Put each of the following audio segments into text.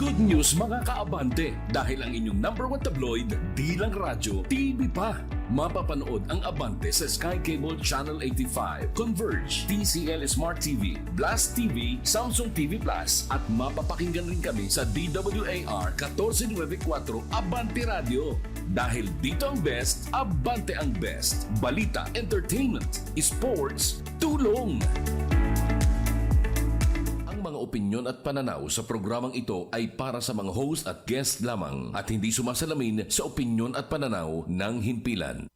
Good news mga kaabante dahil ang inyong number one tabloid, di lang radyo, TV pa. Mapapanood ang Abante sa Sky Cable Channel 85, Converge, TCL Smart TV, Blast TV, Samsung TV Plus at mapapakinggan rin kami sa DWAR 1494 Abante Radio. Dahil dito ang best, Abante ang best. Balita, entertainment, sports, tulong. Mga opinyon at pananaw sa programang ito ay para sa mga host at guest lamang at hindi sumasalamin sa opinyon at pananaw ng himpilan.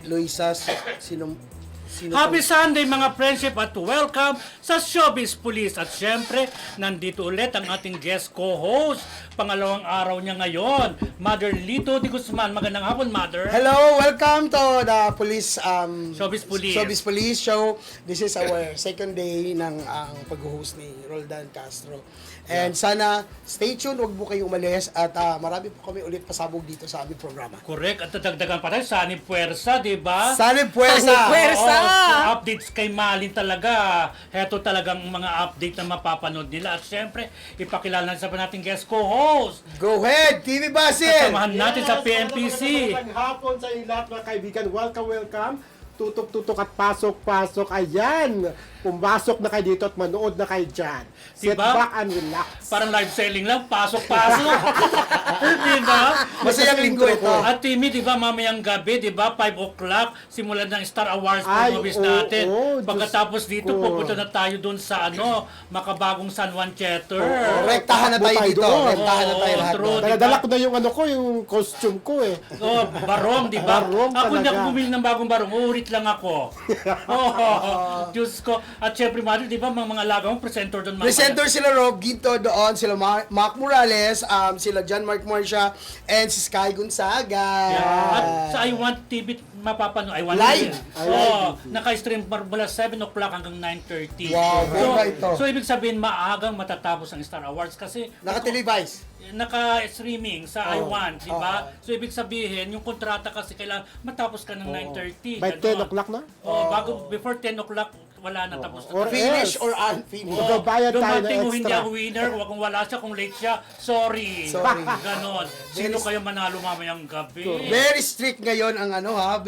Luisa, sino Happy Sunday mga friendship at welcome sa Showbiz Police. At syempre, nandito ulit ang ating guest co-host. Pangalawang araw niya ngayon, Mother Lito de Guzman. Magandang hapon, Mother. Hello, welcome to the police Showbiz Police show. This is our second day ng pag-host ni Roldan Castro. And sana stay tuned, huwag mo kayong umalis at marami po kami ulit pasabog dito sa aming programa. Correct. At dadagdagan pa tayo, Sunny Puwersa, di ba? Sunny Puwersa! Updates kay Malin talaga. Heto talagang mga update na mapapanood nila. At syempre, ipakilala sa nating guest co-host. Go ahead, TV Basil! Kasamahan natin sa PNPC. Magandang hapon sa inyo lahat mga kaibigan. Welcome. Tutok-tutok at pasok-pasok. Ayan. Pumasok na kayo dito at manood na kayo dyan. Sit Diba? back and relax. Parang live selling lang, pasok-pasok. Diba? Masayang linggo ito. At Timmy, di ba, mamayang gabi, di ba, 5 o'clock, simulan ng Star Awards Ay, movies oo, natin. oo, Pagkatapos Diyos dito, ko. pupunta na tayo dun sa, makabagong San Juan Theater. Rektahan na tayo dito. doon. Rektahan na tayo Oo, lahat. true. doon. Dala-dala ko na yung yung costume ko eh. Oh, barong, di ba? Barong Ako hindi ako talaga. bumili ng bagong barong, uurit lang ako. Diyos ko. At syempre, Mother, di ba, mga alaga mo, presenter doon. Presenter sila Rob Ginto doon, sila Mac Morales, sila John Mark Marcia, and si Sky Gonzaga. Yeah. At sa I Want TV, mapapanood. I Want Live. TV. Oh, naka-stream mula 7 o'clock hanggang 9:30. Wow, bongga ito. So, ibig sabihin, maagang matatapos ang Star Awards kasi Naka-televise. naka-streaming sa I Oh. Want, di ba? So, ibig sabihin, yung kontrata kasi kailangan matapos ka ng 9:30. By 10 o'clock na? Oh, bago, before 10 o'clock, wala na tapos na. Or Finish else. or unfinished. Oh. Magbabayad tayo ng Dumating mo hindi extra. ako winner, kung wala siya, kung late siya, sorry. Sorry. Ganon. Sino kayo manalo mamayang gabi? Very strict ngayon ang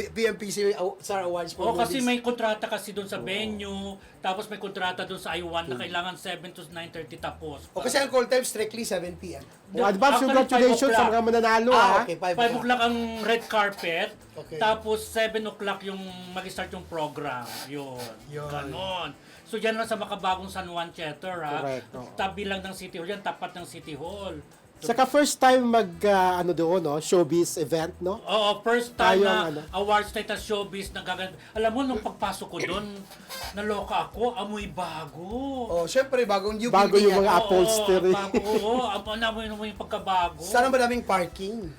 PMPC Star Awards for Oo, kasi movies. may kontrata kasi doon sa venue, tapos may kontrata doon sa I1 na kailangan 7 to 9:30 tapos. O kasi ang call time strictly 7 p.m. Advance Actually, congratulations 5 sa o'clock. mga mananalo ha. Okay, 5 5 o'clock ang red carpet, Okay. tapos 7 o'clock yung mag-start yung program. Yun. Ganon. So dyan lang sa makabagong San Juan Theater ha. Correct, oo. Tabi lang ng City Hall yan, tapat ng City Hall. Saka first time doon, no? Showbiz event, no? Oo, first time Tayo na ang awards night na showbiz na gaganda. Alam mo, nung pagpasok ko doon, naloka ako, amoy bago. Oh, syempre bagong new Bago building yung yan. mga upholstery. Oo, amoy yung pagkabago. Sana madaming parking.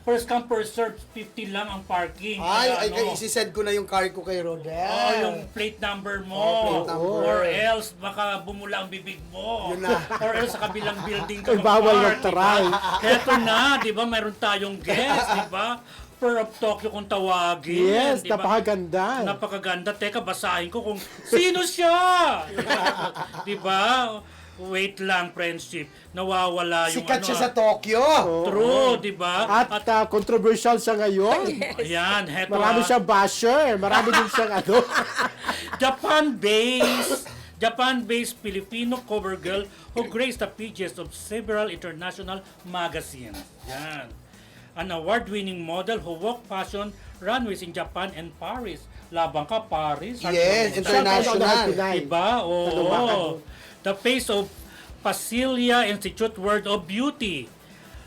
First come, first serve, 50 lang ang parking. Ay, Kaya, isi-send ko na yung car ko kay Rodel. yung plate number mo. Plate number. Or else, baka bumula ang bibig mo. Yun na. Or else, sa kabilang building ka Ay, bawal mag-park, mag-try. diba? Heto na, di ba? Mayroon tayong guest, di ba? Per of Tokyo kung tawagin. Yes, di ba? napakaganda. Napakaganda. Teka, basahin ko kung sino siya. Di ba? Wait lang, friendship. Nawawala yung Sikat siya sa Tokyo. True, di ba? At controversial siya ngayon. Ayan, heto. Marami siyang basher. Marami din siyang Japan-based Filipino cover girl who graced the pages of several international magazines. Yan. An award-winning model who walked fashion runways in Japan and Paris. Labang ka, Paris. Yes, Ano- international. Diba? Oo. Talumakan. The face of Pasilia Institute World of Beauty.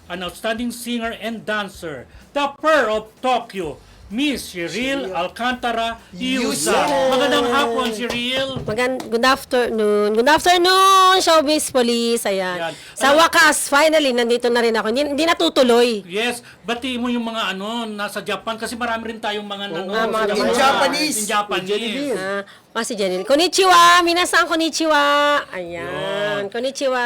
An outstanding singer and dancer. The Pearl of Tokyo. Miss Cheryl Alcantara Yusa. Magandang hapon, Cheryl. Good afternoon. Good afternoon, Showbiz Police. Ayan. Yan. Sa wakas, finally, nandito na rin ako. Hindi natutuloy. Yes, bati mo yung mga nasa Japan kasi marami rin tayong mga mga In Japanese. In Japanese. Si Janine. Konnichiwa! Minasan konnichiwa! Ayan. Konnichiwa!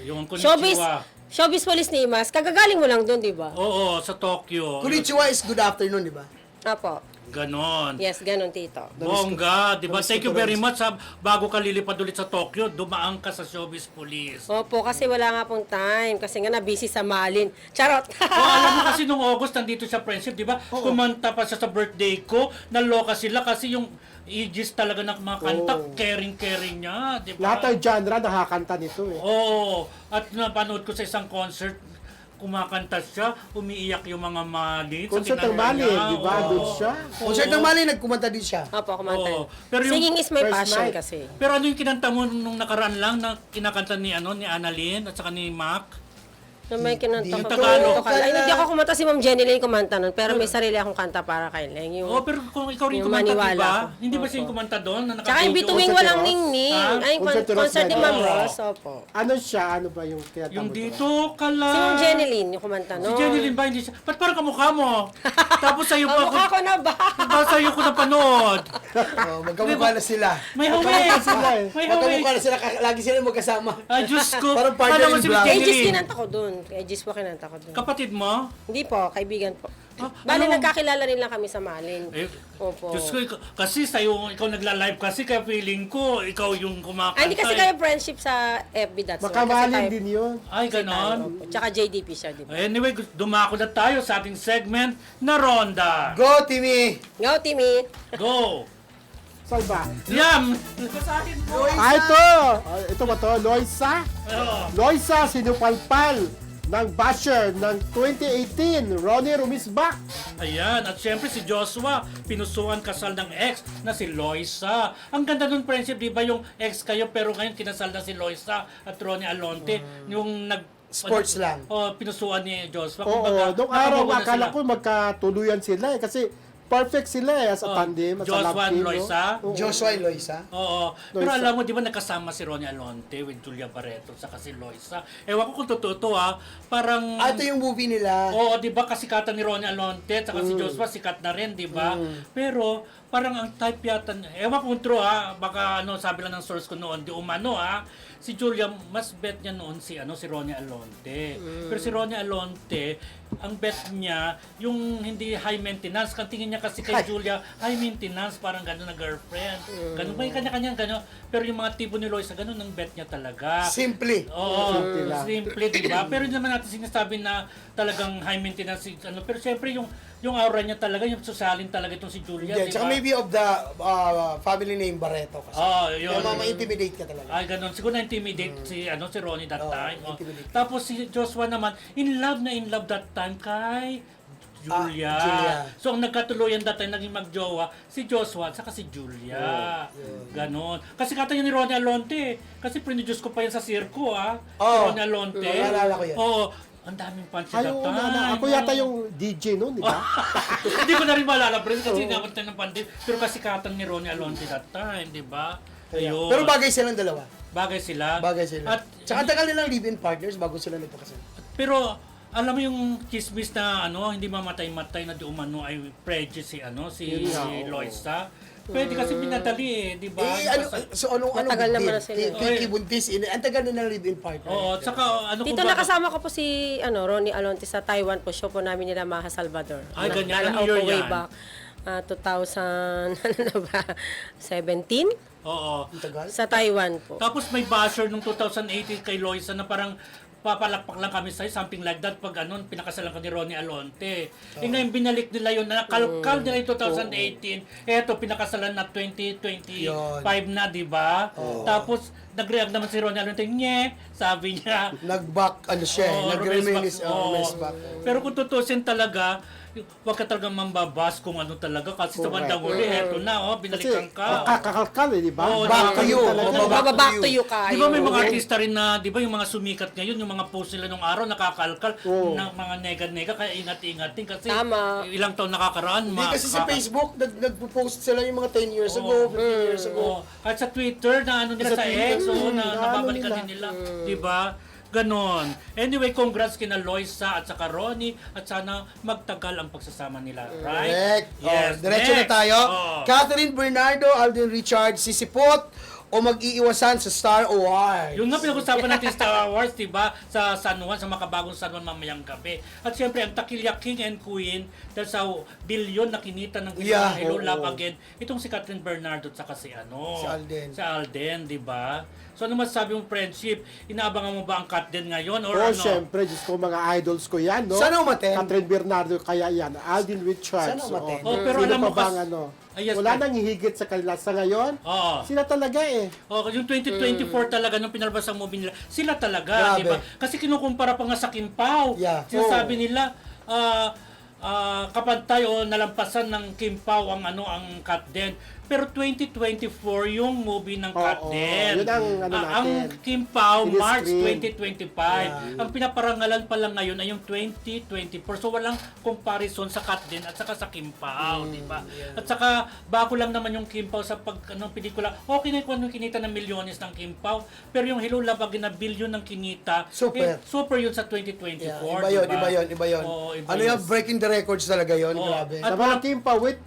Yung konnichiwa. Showbiz Police ni Imas. Kagagaling mo lang doon, di ba? Oo, sa Tokyo. Konnichiwa is good afternoon, di ba? Apo. Ganon. Yes, ganun, Tito. Bongga, di ba? Namiss Thank ko you to, very namiss. much. Bago ka lilipad ulit sa Tokyo, dumaan ka sa Showbiz Police. Opo, kasi wala nga pong time. Kasi nga na-busy sa Malin. Charot! Alam mo kasi nung August, nandito siya friendship, di ba? Kumanta pa siya sa birthday ko. Naloka sila kasi yung Aegis talaga ng mga kanta, caring-caring niya, di ba? Lahat ng genre nakakanta nito eh. Oo. At napanood ko sa isang concert, kumakanta siya, umiiyak yung mga malit. sa Concert ng ginagawa Mali, niya. di ba? Oo. Doon siya. Concert ng Mali, nagkumanta din siya. Opo, kumanta. Oo. Pero yung Singing is my first passion night. kasi. Pero ano yung kinanta mo nung nakaraan lang na kinakanta ni Annalyn at saka ni Mac? Na may kinanta Dito ko. Tagalog. Ay, hindi ako kumanta, si Ma'am Jenny lang yung kumanta nun. Pero may sarili akong kanta para kay Leng. Yung, Oh, pero kung ikaw rin Yung kumanta, maniwala di ba? ako. Hindi ba siya yung kumanta doon? Na Tsaka in naka-video? between Concert walang ni Ross? ningning. Ha? Ay, Concert ni Ross concert ni na Ma'am yun. Ross. Opo. Ano siya? Ano ba yung kinatawag Yung mo? dito ka lang. Si Ma'am Jenny yung kumanta Si nun. Jenny ba? Hindi siya. Ba't parang kamukha mo? Tapos sa'yo pa Ang mukha ko na ba? Tapos sa'yo ko napanood. Oh, magkamukha na sila. May hawig. sila eh. May hawig. Magkamukha na sila, lagi sila magkasama. Ay, Diyos ko. Parang partner Alam mo in si black. Kay Jenny Gis Lynn. kinanta ko dun. Kay Gis po kinanta ko dun. Kapatid mo? Hindi po, kaibigan po. Ah, Bale, ano? nagkakilala rin lang kami sa Malin. Eh, Opo. Diyos ko, kasi sa'yo, ikaw nagla-live kasi, kaya feeling ko, ikaw yung kumakanta. Ay, hindi kasi eh. kayo friendship sa FB, that's why. Kasi Makamalin tayo- din yun. Ay, ganon. Opo. Tsaka JDP siya, di ba? Anyway, dumako na tayo sa ating segment na Ronda. Go, Timmy! Go, Timmy! Go! Saan ba? Yam! Basahin mo! Ito! Ito ba to? Loisa? Oh. Loisa, sinupalpal ng basher ng 2018, Ronnie Rumisbak. Ayan, at syempre si Joshua, pinusuan kasal ng ex na si Loisa. Ang ganda nun, friendship, di ba yung ex kayo pero ngayon kinasal na si Loisa at Ronnie Alonte, yung Sports lang. Oh, pinusuan ni Joshua. Oo, Kumbaga, nung araw nakabuo na akala sila. ko magkatuluyan sila eh kasi perfect sila eh as a tandem, as a love Joshua and team. no? Loisa. Oo. Joshua and Loisa. Oo. Pero Loisa. alam mo, di ba nagkasama si Ronnie Alonte with Julia Barreto saka si Loisa. Ewan ko kung totoo to parang... Ah, ito yung movie nila. Oo, di ba kasikatan ni Ronnie Alonte saka si Joshua sikat na rin, di ba? Pero parang ang type yata, ewan ko kung true baka sabi lang ng source ko noon, di umano si Julia, mas bet niya noon si Ronnie Alonte. Pero si Ronnie Alonte, ang bet niya, yung hindi high maintenance, kan tingin niya kasi kay Julia, high maintenance, parang gano'n na girlfriend. Ganun, may kanya-kanya gano'n. Pero yung mga tipo ni Loisa, gano'n ang bet niya talaga. Simple. Oo, Simple lang. simple, di ba? Pero hindi naman natin sinasabi na talagang high maintenance, pero syempre yung aura niya talaga, yung susalin talaga itong si Julia, Yeah, di tsaka ba? maybe of the family name Barreto kasi. Oo, yun. Kaya ma-intimidate ka talaga. Ay, ganun. Siguro na-intimidate si Ronnie that Oo, time. Oh. intimidate. Tapos si Joshua naman, in love that time kay Julia. Julia. So, ang nagkatuluyan that time, naging magjowa, si Joshua at saka si Julia. Ganon. Kasi kata yun ni Ronnie Alonte. Kasi produce ko pa yan sa circo, Si Oo. Ronnie Alonte. Naalala ko yan. Oo. Ang daming fans Ay, that oo, time. ako yata yung DJ noon, di ba? Hindi ko na rin maalala, friends, kasi inabot na ng pandit. Pero kasi katang ni Ronnie Alonte that time, di ba? Ayun. Pero bagay silang dalawa. Bagay sila. Bagay sila. At, Tsaka ang tagal nilang live-in partners bago sila nagpakasal. pero, alam mo yung chismis na hindi mamatay-matay na di umano ay prejudice si Yun nga, oo. Loisa. Pwede kasi pinadali di ba? big Matagal naman deal? na sila. Kiki Buntis, ang tagal na ng live-in partner. Oo, at saka Dito nakasama ko po si Ronnie Alonte sa Taiwan po. Show po namin nila Maha Salvador. Ay, ganyan. Anong Naalala ko year po way yan? back. 2000, ano na ba? 17? Oo. Ang tagal. Sa Taiwan po. Tapos may basher nung 2018 kay Loisa na parang papalakpak lang kami sa'yo, something like that, pag pinakasalan ko ni Ronnie Alonte. Ngayon, binalik nila yun, nakalkal nila yung 2018, eto, pinakasalan na 2025 na, di ba? Tapos, nag-react naman si Ronnie Alonte, nye, sabi niya. Nag-back, siya, Oo, nag-reminisce, reminisce back. Pero kung tutusin talaga, huwag ka talagang mambabas kung ano talaga. Kasi sa bandang huli, eto na, Kasi binalikan ka. kakakalkal eh, di ba? Oo, Back to you. Back to you ka. Di ba may mga artista rin na, di ba yung mga sumikat ngayon, yung mga post nila nung araw, nakakalkal ng mga nega-nega, kaya ingat-ingatin kasi Tama. ilang taon nakakaraan. Hindi kasi sa Facebook, nagpo-post sila yung mga 10 years ago, 15 years ago. At sa Twitter, na nila Sa sa Twitter, X, na nababalikan nila. din nila. Di ba? Ganon. Anyway, congrats kina Loisa at saka Ronnie at sana magtagal ang pagsasama nila. Right? Correct. Yes. Diretso na Next. tayo. Oh. Catherine Bernardo, Alden Richard, Sisipot, o mag-iiwasan sa Star Awards? Yung nga pinag-usapan natin sa Star Wars, diba? Sa San Juan, sa makabagong San Juan mamayang gabi. At siyempre, ang Takilya King and Queen, dahil sa bilyon na kinita ng Yeah, Hello, oo. Love Again, itong si Catherine Bernardo at saka si ano? Si Alden. Si Alden, diba? So ano masasabi mong friendship? Inaabangan mo ba ang Catherine ngayon? Or Oh, ano? syempre, Diyos ko, mga idols ko yan, no? Sana umaten. Catherine Bernardo, kaya yan. Alden Richards. Sana umaten. Oh, pero Sino alam mo pa bang kas- ano? Ay, yes, Wala pero- nang hihigit sa kanila. Sa ngayon, Oo. sila talaga eh. Oh, yung 2024 talaga nung pinalabas ang movie nila, sila talaga, Grabe. di ba? Kasi kinukumpara pa nga sa Kimpaw. Yeah. Sinasabi nila kapantay o nalampasan ng Kimpaw ang ang Katden. Pero 2024 yung movie ng Oo, Katden. yun ang ano Ang natin. Kimpaw Ini-screen. March 2025. Ang pinaparangalan pa lang ngayon ay yung 2024. So walang comparison sa Katden at saka sa Kimpaw, di ba? At saka bago lang naman yung Kimpaw sa pelikula. Okay na kung kinita ng milyones ng Kimpaw, pero yung Hello Love Again na bilyon ng kinita, Super. super yun sa 2024, Yeah, iba yun, diba? iba yun. Oo, iba Ano yun. yung breaking the records talaga yun? Oo. Grabe. At Sa mga Kimpa, wait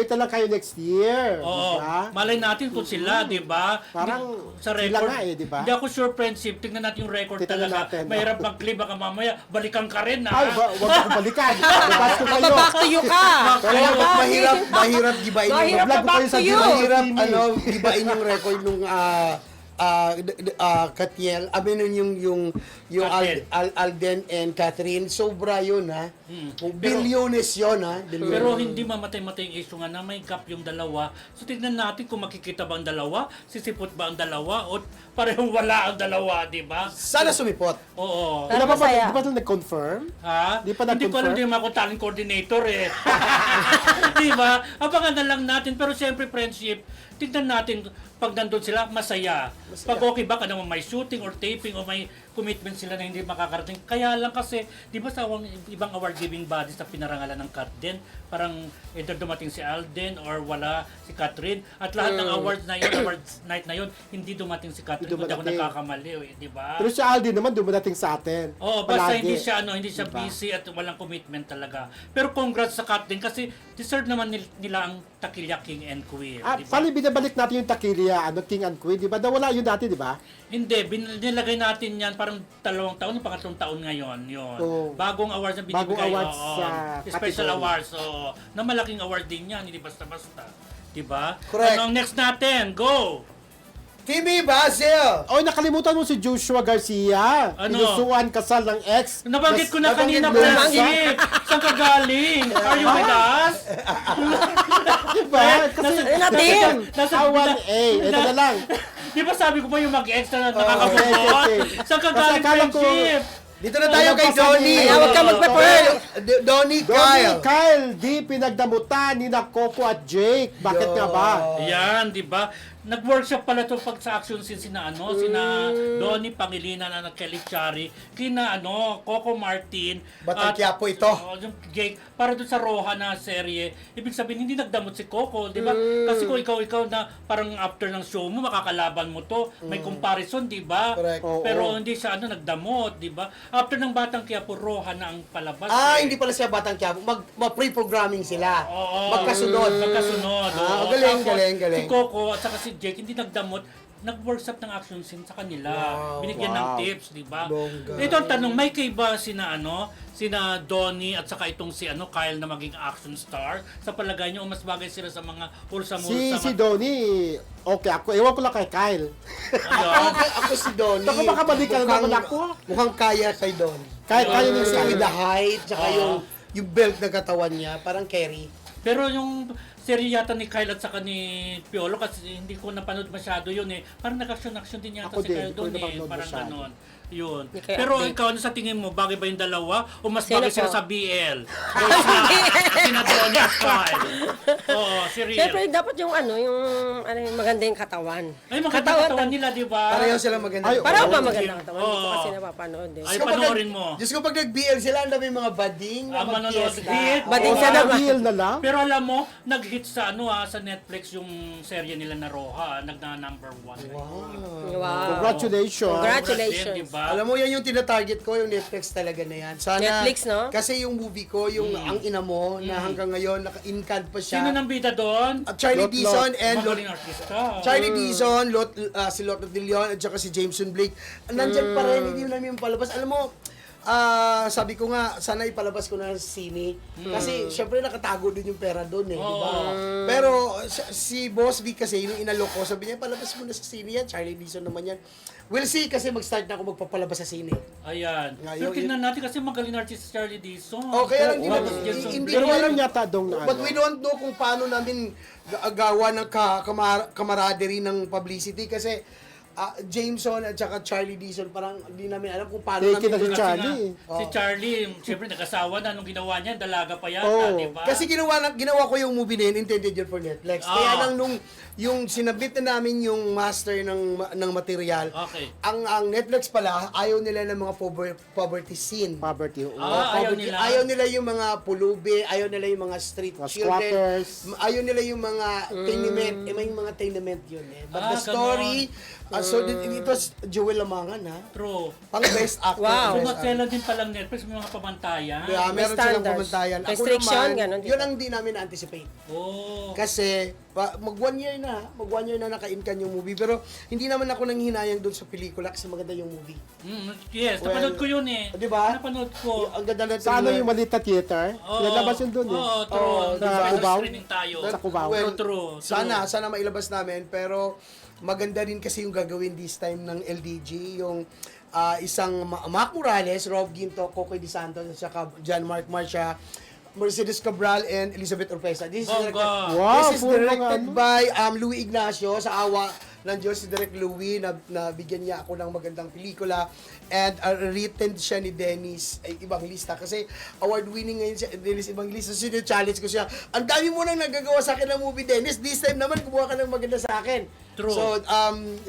na lang kayo next year. Oo, Diba? malay natin kung sila, di ba? Parang Sa sila record, nga eh, di ba? Hindi ako sure, friendship. Tignan natin yung record Tignan talaga. natin. Mahirap mag-clip, baka mamaya, balikan ka rin, ha? Ay, wag akong balikan. Labas ko kayo. Back to you ka! Pero mahirap gibain yung Mahirap Vlog ko back kayo sa to you! mahirap Jimmy. gibain yung record nung Katiel, yung Catherine. Alden and Catherine, sobra yun ha. Bilyones yun ha. Pero hindi mamatay-matay yung issue nga na may gap yung dalawa. So tignan natin kung makikita ba ang dalawa, sisipot ba ang dalawa, o parehong wala ang dalawa, di ba? Sana sumipot. Oo. Di ba Masaya. di ba nag-confirm? Ha? Di pa Hindi ko alam nag-confirm? din ako talent coordinator eh. Di ba? Abangan na lang natin. Pero siyempre, friendship, tignan natin pag nandun sila, masaya. Pag okay ba, ka naman may shooting or taping o may commitment sila na hindi makakarating. Kaya lang kasi, di ba sa ibang award-giving bodies na pinarangalan ng Catherine, parang either dumating si Alden or wala si Catherine. At lahat ng awards na yun, awards night na yun, hindi dumating si Catherine. Hindi Hindi ako dumating. nagkakamali, di ba? Pero si Aldi naman dumadating sa atin. Oo, basta Palagi. hindi siya hindi siya Diba? busy at walang commitment talaga. Pero congrats sa Catherine kasi deserve naman nila ang Takilya King and Queen, di ba? Pali, binabalik natin yung Takilya, King and Queen, di ba? Nawala yun dati, di ba? Hindi, nilagay natin yan parang 2 taon, pangatlong taon ngayon, yun. Oo. Bagong awards na binibigay. Bagong awards oo. sa Special category. awards, oo. Na malaking award din yan, hindi basta-basta. Diba? Correct. Ano ang next natin? Go! Timmy Basil! Oy, nakalimutan mo si Joshua Garcia. Ano? Inusuan kasal ng ex. Nabanggit ko na Nabanggit kanina, mo na. Francis. Saan ka galing? Are you with us? Diba? Kasi natin. Awan A. Ito na lang. Di ba sabi ko pa yung mag-extra na okay, nakakabukot? okay. Saan ka Kasi galing, akala ko- friendship? Dito na tayo kay Nagpasan Donnie. ni- Kaya huwag ka magpe-pearl. Donnie Kyle. Kyle, di pinagdamutan ni na Coco at Jake. Bakit nga ba? Yan, di ba? Nag-workshop pala to pag sa action scene sina sina Donnie Pangilinan na Kelly Chari, kina Coco Martin, Batang at- Quiapo ito. yung Jake, para doon sa Roja na serye. Ibig sabihin hindi nagdamot si Coco, di ba? Kasi kung ikaw na parang after ng show mo makakalaban mo to, may comparison, di ba? Correct. Oo. Pero hindi siya nagdamot, di ba? After ng Batang Quiapo, Roja na ang palabas. Hindi pala siya Batang Quiapo. Ma-pre-programming sila. Oo. Magkasunod. Magkasunod. oo. Galing, Tapos, galing. Si Coco at saka si Jake, hindi nagdamot, nag-workshop ng action scene sa kanila. Wow. Binigyan ng Wow. tips, di ba? Bongga. Ito ang tanong, may kay ba sina Donnie at saka itong si Kyle na maging action star? Sa palagay niyo, mas bagay sila sa mga ulsa-mulsa? Si Donnie, okay ako. Ewan ko lang kay Kyle. Ayun. Ako si Donnie. Baka makabalik ka na naman ako. Mukhang kaya kay Don. Kaya niya Kasi sa with the height, tsaka Oo. yung belt na katawan niya, parang Kerry. Pero yung serye yata ni Kyle at saka ni Piolo, kasi hindi ko napanood masyado yun eh. Parang nag-action-action din yata Ako si din, Kyle hindi ko doon eh. napanood Parang masyado. ganon. Yun. Hindi kaya Pero update. ikaw, ano sa tingin mo? Bagay ba yung dalawa? O mas Sino bagay sila po? sa BL? O sina Donnie at Kyle? Oo, si Riel. Siyempre, dapat yung yung maganda yung katawan. Ay, maganda katawan nila, di ba? Pareho sila maganda. Ay, Pareho ba Oo. maganda ang katawan? Hindi ko Oo. kasi napapanood eh. Ay, panoorin mo. Diyos ko, pag nag-BL sila, ang dami mga bading na Ang manonood. mag-fiesta. Hit. Bading Oo, siya naman. Real na lang. Pero alam mo, nag-hit hit sa sa Netflix yung serye nila na Roja, nagna-number 1. Wow. Congratulations. Congratulations. Diba? Alam mo, yan yung tinatarget ko, yung Netflix talaga na yan. Sana, Netflix, no? Kasi yung movie ko, yung Ang Ina Mo, na hanggang ngayon, naka-incad pa siya. Sino nang bida doon? At Charlie Lot. Dizon and Magaling artista. Charlie Dizon, si Lot de Leon, at saka si Jameson Blake. Nandyan pa rin, hindi namin palabas. Alam mo, sabi ko nga, sana ipalabas ko na sa sine. Kasi, syempre, nakatago din yung pera doon eh, di ba? Pero, si Boss V kasi, yung inalok ko, sabi niya, palabas mo na sa sine yan. Charlie Dizon naman yan. We'll see, kasi mag-start na ako magpapalabas sa sine. Ayan. Ngayon, Pero tingnan natin kasi magaling artist Charlie Dizon. Oh, kaya lang, hindi Pero ko alam. meron yata dong na But we don't know kung paano namin gawa ng camaraderie ng publicity kasi Jameson at saka Charlie Dizon parang hindi namin alam kung paano Take it namin as a Kasi Charlie. nga, si Charlie, siyempre nag-asawa na nung ginawa niya, dalaga pa yata, Oh. di ba? kasi ginawa ko yung movie na yun, intended yun for Netflix. Kaya lang nung yung sinabit na namin yung master ng material, Okay. ang Netflix pala, ayaw nila ng mga poverty scene. Poverty. Ayaw nila. Ayaw nila yung mga pulubi, ayaw nila yung mga street Mga children. squatters. Ayaw nila yung mga tenement. May mga tenement yun eh. But the Ganon. story, so it was Joel Lamangan ha. True. Pang best actor. Wow. best actor. Sumatsela din palang Netflix, may mga pamantayan. Yeah, May meron silang standards. komentaryan. Ako Restriction, naman, ganon, di yun ba? ang di namin na-anticipate. Oh. Kasi, mag 1 year na naka-incan yung movie. Pero, hindi naman ako nanghinayang doon sa pelikula kasi maganda yung movie. Yes, Well, napanood ko yun eh. di ba? Napanood ko. Ang ganda na Sa ano yung Malita Theater? Lalabas yun dun eh. Oo, true. Oo, Sa sa Cubao? streaming tayo. Sa Cubao. Well, True. Sana mailabas namin. Pero, maganda rin kasi yung gagawin this time ng LDG. Yung isang Mac Morales, Rob Ginto, Cocoy Di Santos, at saka John Mark Marcia, Mercedes Cabral, and Elizabeth Orpesa. This is directed, Wow, this is puro mga directed ano. by Louis Ignacio. Sa awa ng Diyos, si Direk Louis, na bigyan niya ako ng magandang pelikula. And written siya ni Dennis Evangelista. Kasi award-winning ngayon siya, Dennis Evangelista. So, challenge ko siya. Ang dami mo nang nagagawa sa akin ng movie, Dennis. This time naman, kumuha ka ng maganda sa akin. True. So,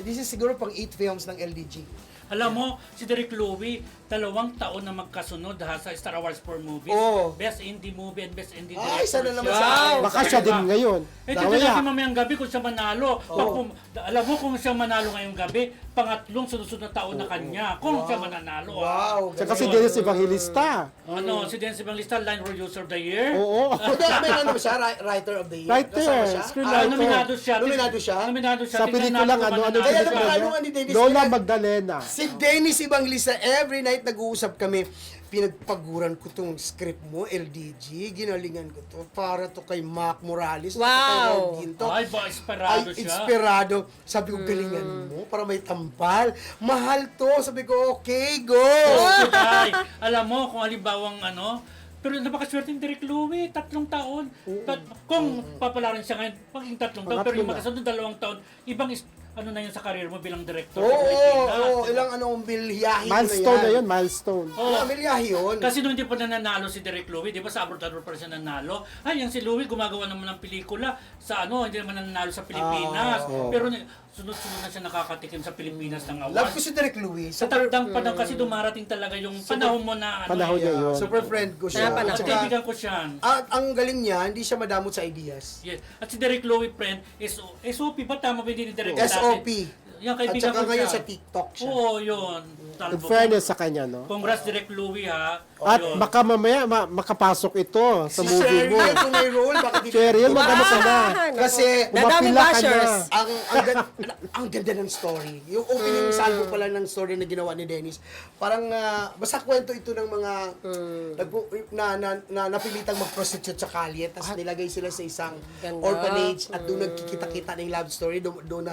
this is siguro pang 8 films ng LDG. Alam mo, si Derek Louie, 2 taon na magkasunod sa Star Awards for Movies. Oo. Best Indie Movie and Best Indie Ay, Director sana naman siya. sa- Baka siya din ngayon. Eh, Dawa tignan ya. natin mamayang gabi kung siya manalo. Alam mo kung siya manalo ngayong gabi, pangatlong sunod-sunod na taon na kanya. Kung siya mananalo. Wow. Tsaka si Dennis Evangelista. Si Dennis Evangelista, Line Producer of the Year. Oo. May ano siya, Writer of the Year. Writer, Kasama siya? screenwriter. Nominado siya. Nominado siya? Nominado siya. Sa Tingnan pelikulang natin kung ano Ay, alam mo, mananalo. ano nga ni Dennis? Lola Magdalena. Si Dennis Evangelista, every night nag-uusap kami, pinagpaguran ko tong script mo, LDG, ginalingan ko to, para to kay Mac Morales, Wow. kay Rob Ginto. Ay, ba, esperado Ay, siya. inspirado. Sabi ko, galingan mo para may tampal. Mahal to. Sabi ko, okay, go! Ay, alam mo, kung halimbawang pero napakaswerte ni Derek Louie, 3 taon. Kung papalaran siya ngayon, paging 3 taon, pero Pangatlo yung na. magkasunod 2 taon, ibang na yun sa career mo bilang director Oo, sa Pilipinas. oo, ilang bilyahe Milestone na yun, milestone. Oo, bilyahe yun. Kasi nung hindi pa nanalo si Derek Louie, di ba sa abroad pa rin siya nanalo? Ay, yung si Louie gumagawa naman ng pelikula sa hindi naman nanalo sa Pilipinas. Pero sunod-sunod na siya nakakatikim sa Pilipinas ng Love awards. ko si Direk Louis. Sa tagdang pa kasi dumarating talaga yung panahon mo na Panahon niya yun. Super friend ko siya. Panahon. At At saka, kaibigan ko siya. ang galing niya, hindi siya madamot sa ideas. Yes. At si Derek Louie, friend, SOP ba? Tama ba hindi ni Derek? SOP. Yung At kaibigan saka ko ngayon siya. sa TikTok siya. Oo, yun. In fairness sa kanya, no? Congrats, Derek Louie, ha? At Yun. baka mamaya makapasok ito sa Si movie mo. Cheryl, kung may role, bakit hindi? Cheryl, magano ka na? Kasi, Dadaming Umapila ka bashers. na. ang ganda ng story. Yung opening salvo pala ng story na ginawa ni Dennis, parang basta kwento ito ng mga napilitang mag-prostitute sa kalye, tapos nilagay sila sa isang Ganda. orphanage at doon nagkikita-kita ng love story. Doon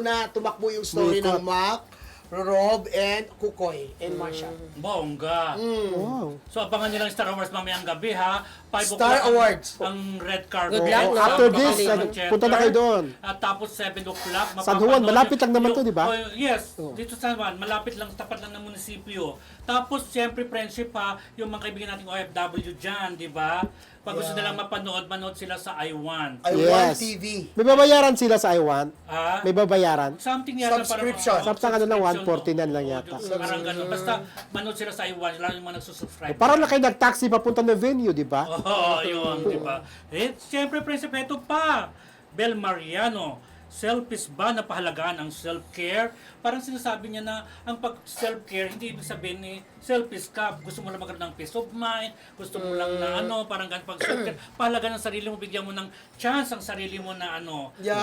na tumakbo yung story Umikot. ng Mac, Rob, and Kukoy, and Marsha. Bongga. Wow. So, abangan nilang Star Awards mamayang gabi, ha? 5 Star Awards. Ang red carpet. Good luck, no? After Baka this, Lincoln Center. punta na kayo doon. At tapos 7 o'clock. San Juan, mapapanood malapit lang naman yung- to, di ba? Yes, dito sa San Juan, malapit lang, tapat lang ng munisipyo. Tapos, siyempre, friendship ha, yung mga kaibigan nating OFW dyan, di ba? Pag gusto Yeah. nilang manood sila sa iWant. I Want TV. May babayaran sila sa iWant? Ah, May babayaran? something yata Subscription. Samsung ano lang, subscription, 149 lang yata. Parang ganun. Basta manood sila sa iWant, lalo yung mga nagsusubscribe. Parang na kayo nag-taxi papunta ng venue, di ba? Oo, yun, di ba? Eh, siyempre, Prinsipe, ito pa. Bel Mariano, selfish ba na pahalagaan ang self-care? Parang sinasabi niya na ang pag-self-care, hindi ibig sabihin ni selfish ka. Gusto mo lang magkaroon ng peace of mind, gusto mo lang na pang pag-self-care. Pahalagaan ang sarili mo, bigyan mo ng chance ang sarili mo na Yeah,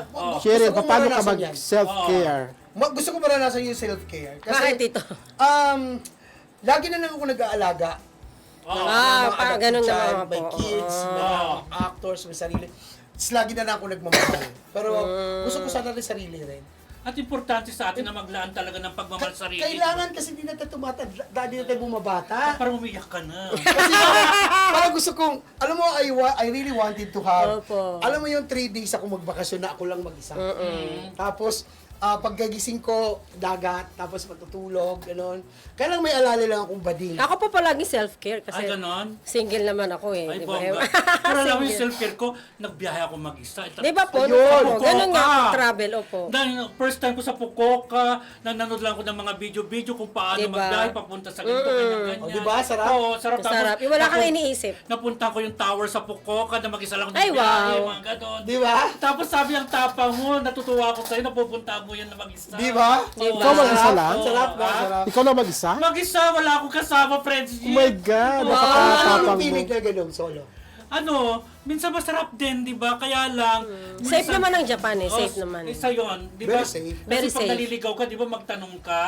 ako- Sherry, Gusto ko paano ka maranasan yan. mag-self-care? Gusto ko maranasan yung self-care. Bakit, Kasi, Tito? lagi na lang ako nag-aalaga. Parang ganun naman May po. kids, may actors, may sarili. Tapos lagi na lang ako nagmamahal. Pero gusto ko sana rin sarili rin. At importante sa atin na maglaan talaga ng pagmamahal sa sarili. Kailangan kasi di na tayo tumatanda, di na tayo bumabata. Parang umiyak ka na. Kasi parang gusto kong, alam mo, I really wanted to have, Opo. alam mo yung 3 days ako magbakasyon na ako lang mag-isa. Tapos, pagkagising ko, dagat, tapos matutulog, gano'n. Kaya lang may alala lang akong bading. Ako po palagi self-care kasi Ay, ganon? single naman ako eh. Ay, Di ba? bongga. Pero alam mo yung Single. self-care ko, nagbiyahe ako mag-isa. Di ba po? Ayun. Opo, ganun nga Fukuoka. po, travel, opo. Dahil first time ko sa Fukuoka, nanonood lang ako ng mga video-video kung paano Diba? magbiyahe papunta sa ganito, ganyan-ganyan. O, diba? Sarap? Oo, sarap. Sarap. Yung wala kang iniisip. Napunta ko yung tower sa Fukuoka na mag-isa lang Ay, nagbiyahe, wow. mga ganon. Di ba? Tapos sabi ang tapang mo, natutuwa ako sa'yo, napupunta mo yan na mag-isa. Di ba? Diba? Ikaw mag-isa lang? Ang sarap ba? Ah. Sarap. Ikaw lang mag-isa? Mag-isa, wala akong kasama, friends. Oh my God, Ano napakatapang yung mo. feeling na gano'n, solo? Ano, minsan masarap din, di ba? Kaya lang... Safe minsan- naman ang Japan eh, safe Oh, naman. Isa yun, di ba? Very safe. Very Kasi pag safe. naliligaw ka, di ba magtanong ka,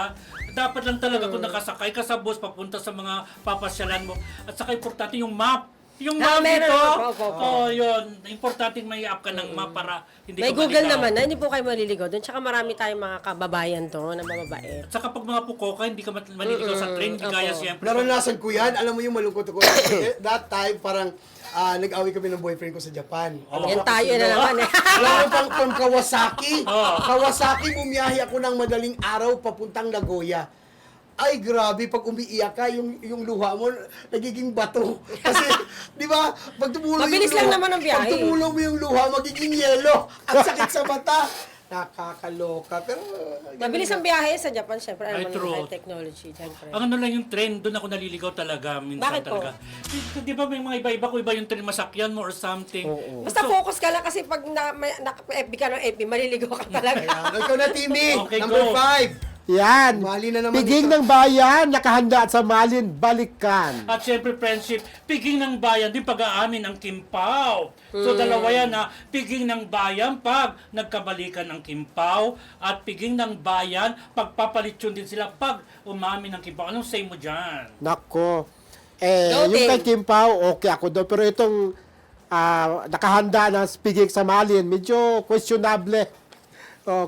dapat lang talaga kung nakasakay ka sa bus papunta sa mga papasyalan mo. At saka importante yung map. Yung map meron. dito, Opo. yun. Importante may app ka ng map para hindi May ka Google maligaw. naman na, hindi po kayo maliligaw doon. Tsaka marami tayong mga kababayan doon na mababait. At saka pag mga pukoka, hindi ka maliligaw sa train, hindi kaya siyempre. Naranasan ko yan. Alam mo yung malungkot ako. That time, parang nag-away kami ng boyfriend ko sa Japan. Yan tayo na naman eh. Wala ko pang from Kawasaki. Kawasaki, bumiyahe ako ng madaling araw papuntang Nagoya. Ay, grabe, pag umiiyak ka, yung luha mo, nagiging bato. Kasi, di ba, pag tumulo Mabilis yung lang luha, naman ang biyahe. Pag tumulo mo yung luha, magiging yelo. Ang sakit sa mata. Nakakaloka. Pero, Mabilis ang biyahe sa Japan, syempre. Ay, Alam mo true. high technology, syempre. Ang ano lang yung train, doon ako naliligaw talaga minsan Bakit po? talaga. Di ba may mga iba-iba ko iba yung train masakyan mo or something. Basta focus ka lang kasi pag FB ka ng FB, maliligaw ka talaga. ayan. Ikaw na, Timmy. Okay, Number go. 5. Yan. Mali na naman Piging ito. ng bayan, nakahanda at sa malin, balikan. At syempre, friendship, piging ng bayan, di pag-aamin ang kimpaw. So, dalawa yan na piging ng bayan pag nagkabalikan ng kimpaw at piging ng bayan, pagpapalitsyon din sila pag umamin ng kimpaw. Anong say mo dyan? Nako. Go, Yung Dave. kay Kim Pao, okay ako doon. Pero itong nakahanda na piging sa malin, medyo questionable.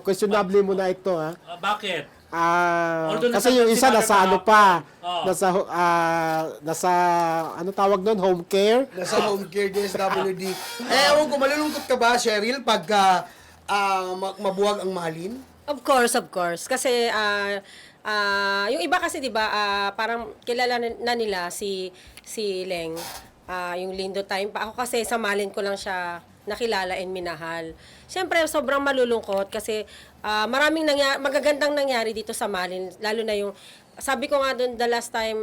Questionable muna ito, ha? Bakit? Although Kasi nasa yung isa sinabi nasa mo ano ako. pa, Oh. nasa ano tawag doon, home care. Nasa home care DSWD. Ewan ko, malulungkot ka ba, Cheryl, pag mabuwag ang mahalin? Of course, of course. Kasi yung iba kasi 'di ba, parang kilala na nila si Leng, yung Lindo Time pa. Ako kasi sa Malin ko lang siya nakilala and minahal. Siyempre, sobrang malulungkot kasi maraming magagandang nangyari dito sa Malin, lalo na yung sabi ko nga doon the last time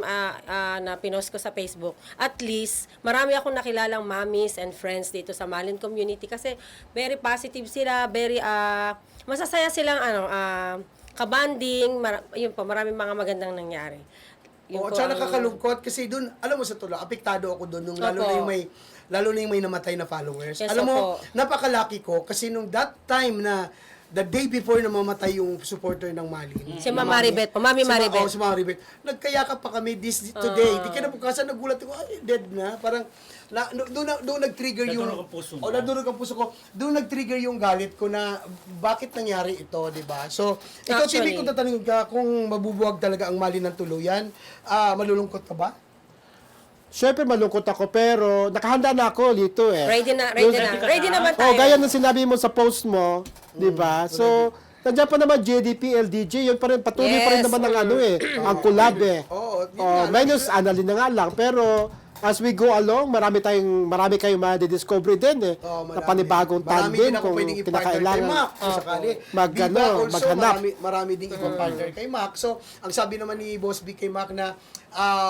na pinost ko sa Facebook, at least marami akong nakilalang mommies and friends dito sa Malin community kasi very positive sila, very masasaya silang kabanding, yun po, maraming mga magandang nangyari. Yun Oo, po at saka ang- nakakalungkot kasi doon, alam mo sa tula, apektado ako doon nung lalo Opo. na yung may namatay na followers. Yes, alam mo, opo. napakalaki ko kasi nung that time na the day before na mamatay yung supporter ng Malin. Si Ma'am Maribeth po, Mami Maribeth. Si Ma'am Maribeth. Nagkayakap pa kami today. Di ka na bukasan, nagulat ko, ay, dead na. Parang, doon nag-trigger yung... Nadurog ang puso mo. O, nadurog ang puso ko. Doon nag-trigger yung galit ko na bakit nangyari ito, di ba? So, ikaw, Actually. Timmy, kung tatanungin ka kung mabubuwag talaga ang Malin ng tuluyan, malulungkot ka ba? Siyempre malungkot ako pero nakahanda na ako dito eh. Ready na. Ready naman tayo. Oh, gaya ng sinabi mo sa post mo, 'di ba? So, nandiyan pa naman JDP, LDJ, yun pa rin, patuloy pa rin Yes. naman ang ano eh, ang collab eh. Oo, yun nga, minus Annalyn na nga lang, pero as we go along, marami kayong ma-discover din eh. Marami. Na panibagong Marami tandem din ako kung pwedeng i-partner kay kinakailangan. Mac. Kung sakali. Maghanap. Also, marami ding i-partner kay Mac. So, ang sabi naman ni Boss B kay Mac na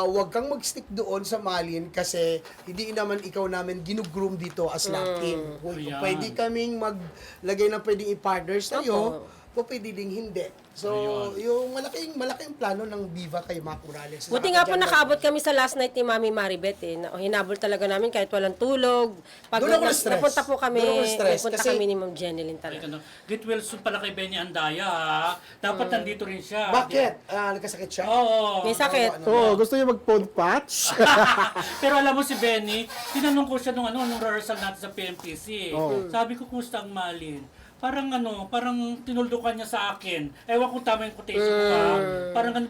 huwag kang mag-stick doon sa Malin kasi hindi naman ikaw namin ginugroom dito as love team. Kung Ayan. pwede kaming maglagay ng pwedeng i-partner sa'yo, o pwede ding hindi. So, yung malaking plano ng Viva kay Mac Morales. Buti nga po nakaabot kami sa last night ni Mami Maribeth eh. Hinabol talaga namin kahit walang tulog. Pag Doon ako na-stress. napunta po kami, Doon ako na-stress napunta kasi- kami ni Ma'am Jeneline talaga. Ano, get well soon pala kay Benny Andaya, ha? Dapat nandito rin siya. Bakit? Nagkasakit siya? Oo. May sakit. Oo, gusto niyo mag-phone patch? Pero alam mo si Benny, tinanong ko siya nung rehearsal natin sa PMPC. Sabi ko, kumusta ang Malin? Parang tinuldukan niya sa akin. Ewan kung tama yung quotation ko ha.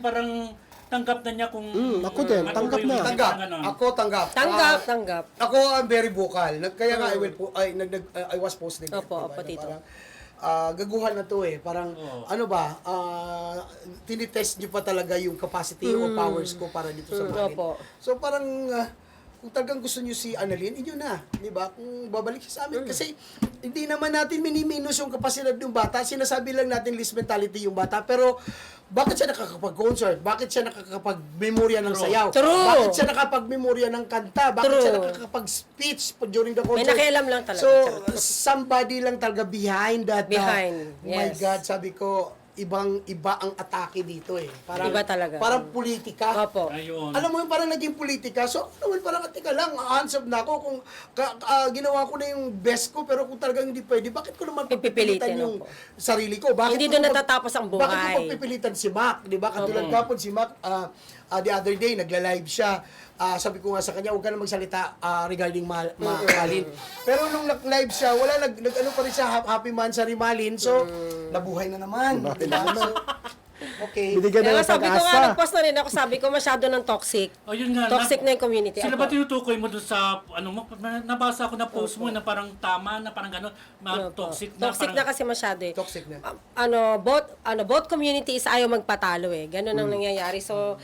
Parang tanggap na niya kung... ako din, ano tanggap yung na. isip, Tanggap. parang ganon. Ako tanggap. Tanggap. Ako ang very vocal. Kaya nga I was posting. it, Opo, diba? opo, tito. Parang, gaguhan na to eh. Parang ano ba, tinitest niyo pa talaga yung capacity o powers ko para dito sa Malin. Opo. So parang kung talagang gusto niyo si Annalyn, inyo na, di ba? Kung babalik siya sa amin kasi hindi naman natin miniminus yung kapasidad ng bata. Sinasabi lang natin list mentality yung bata, pero bakit siya nakakapag-concert? Bakit siya nakakapag-memorya ng sayaw? True. Bakit siya nakakapag-memorya ng kanta? Bakit True. siya nakakapag-speech during the concert? May nakialam lang talaga. So, somebody lang talaga behind that. Behind, Oh my yes. God, sabi ko, iba ang atake dito eh. Parang, Iba talaga. Parang politika. Opo. Ayun. Alam mo yung parang naging politika. So, ako naman parang, teka lang, hands up na ako kung ginawa ko na yung best ko, pero kung talagang hindi pwede, bakit ko naman pagpipilitan Pipilitin, yung opo. sarili ko? Bakit Hindi ko doon naman- natatapos ang Bakit ko buhay. pagpipilitan si Mac? Di ba? Katulad kapon si Mac, the other day, nagla-live siya. Sabi ko nga sa kanya, huwag ka na magsalita regarding Malin. Pero nung nag-live siya, ano pa rin siya, happy man sa Malin. So, nabuhay na naman. Diba? So, okay. Binigyan Kaya na nga ng sabi ko nga, pag-asa. nag-post na rin ako, sabi ko masyado ng toxic. O yun nga. Toxic na yung community. Sila Opo. ba tinutukoy mo dun sa, nabasa ko na post mo na parang tama, na parang gano'n, Opo. toxic na. Toxic na kasi masyado eh. Toxic na. Both communities ayaw magpatalo eh. Ganun ang nangyayari. So,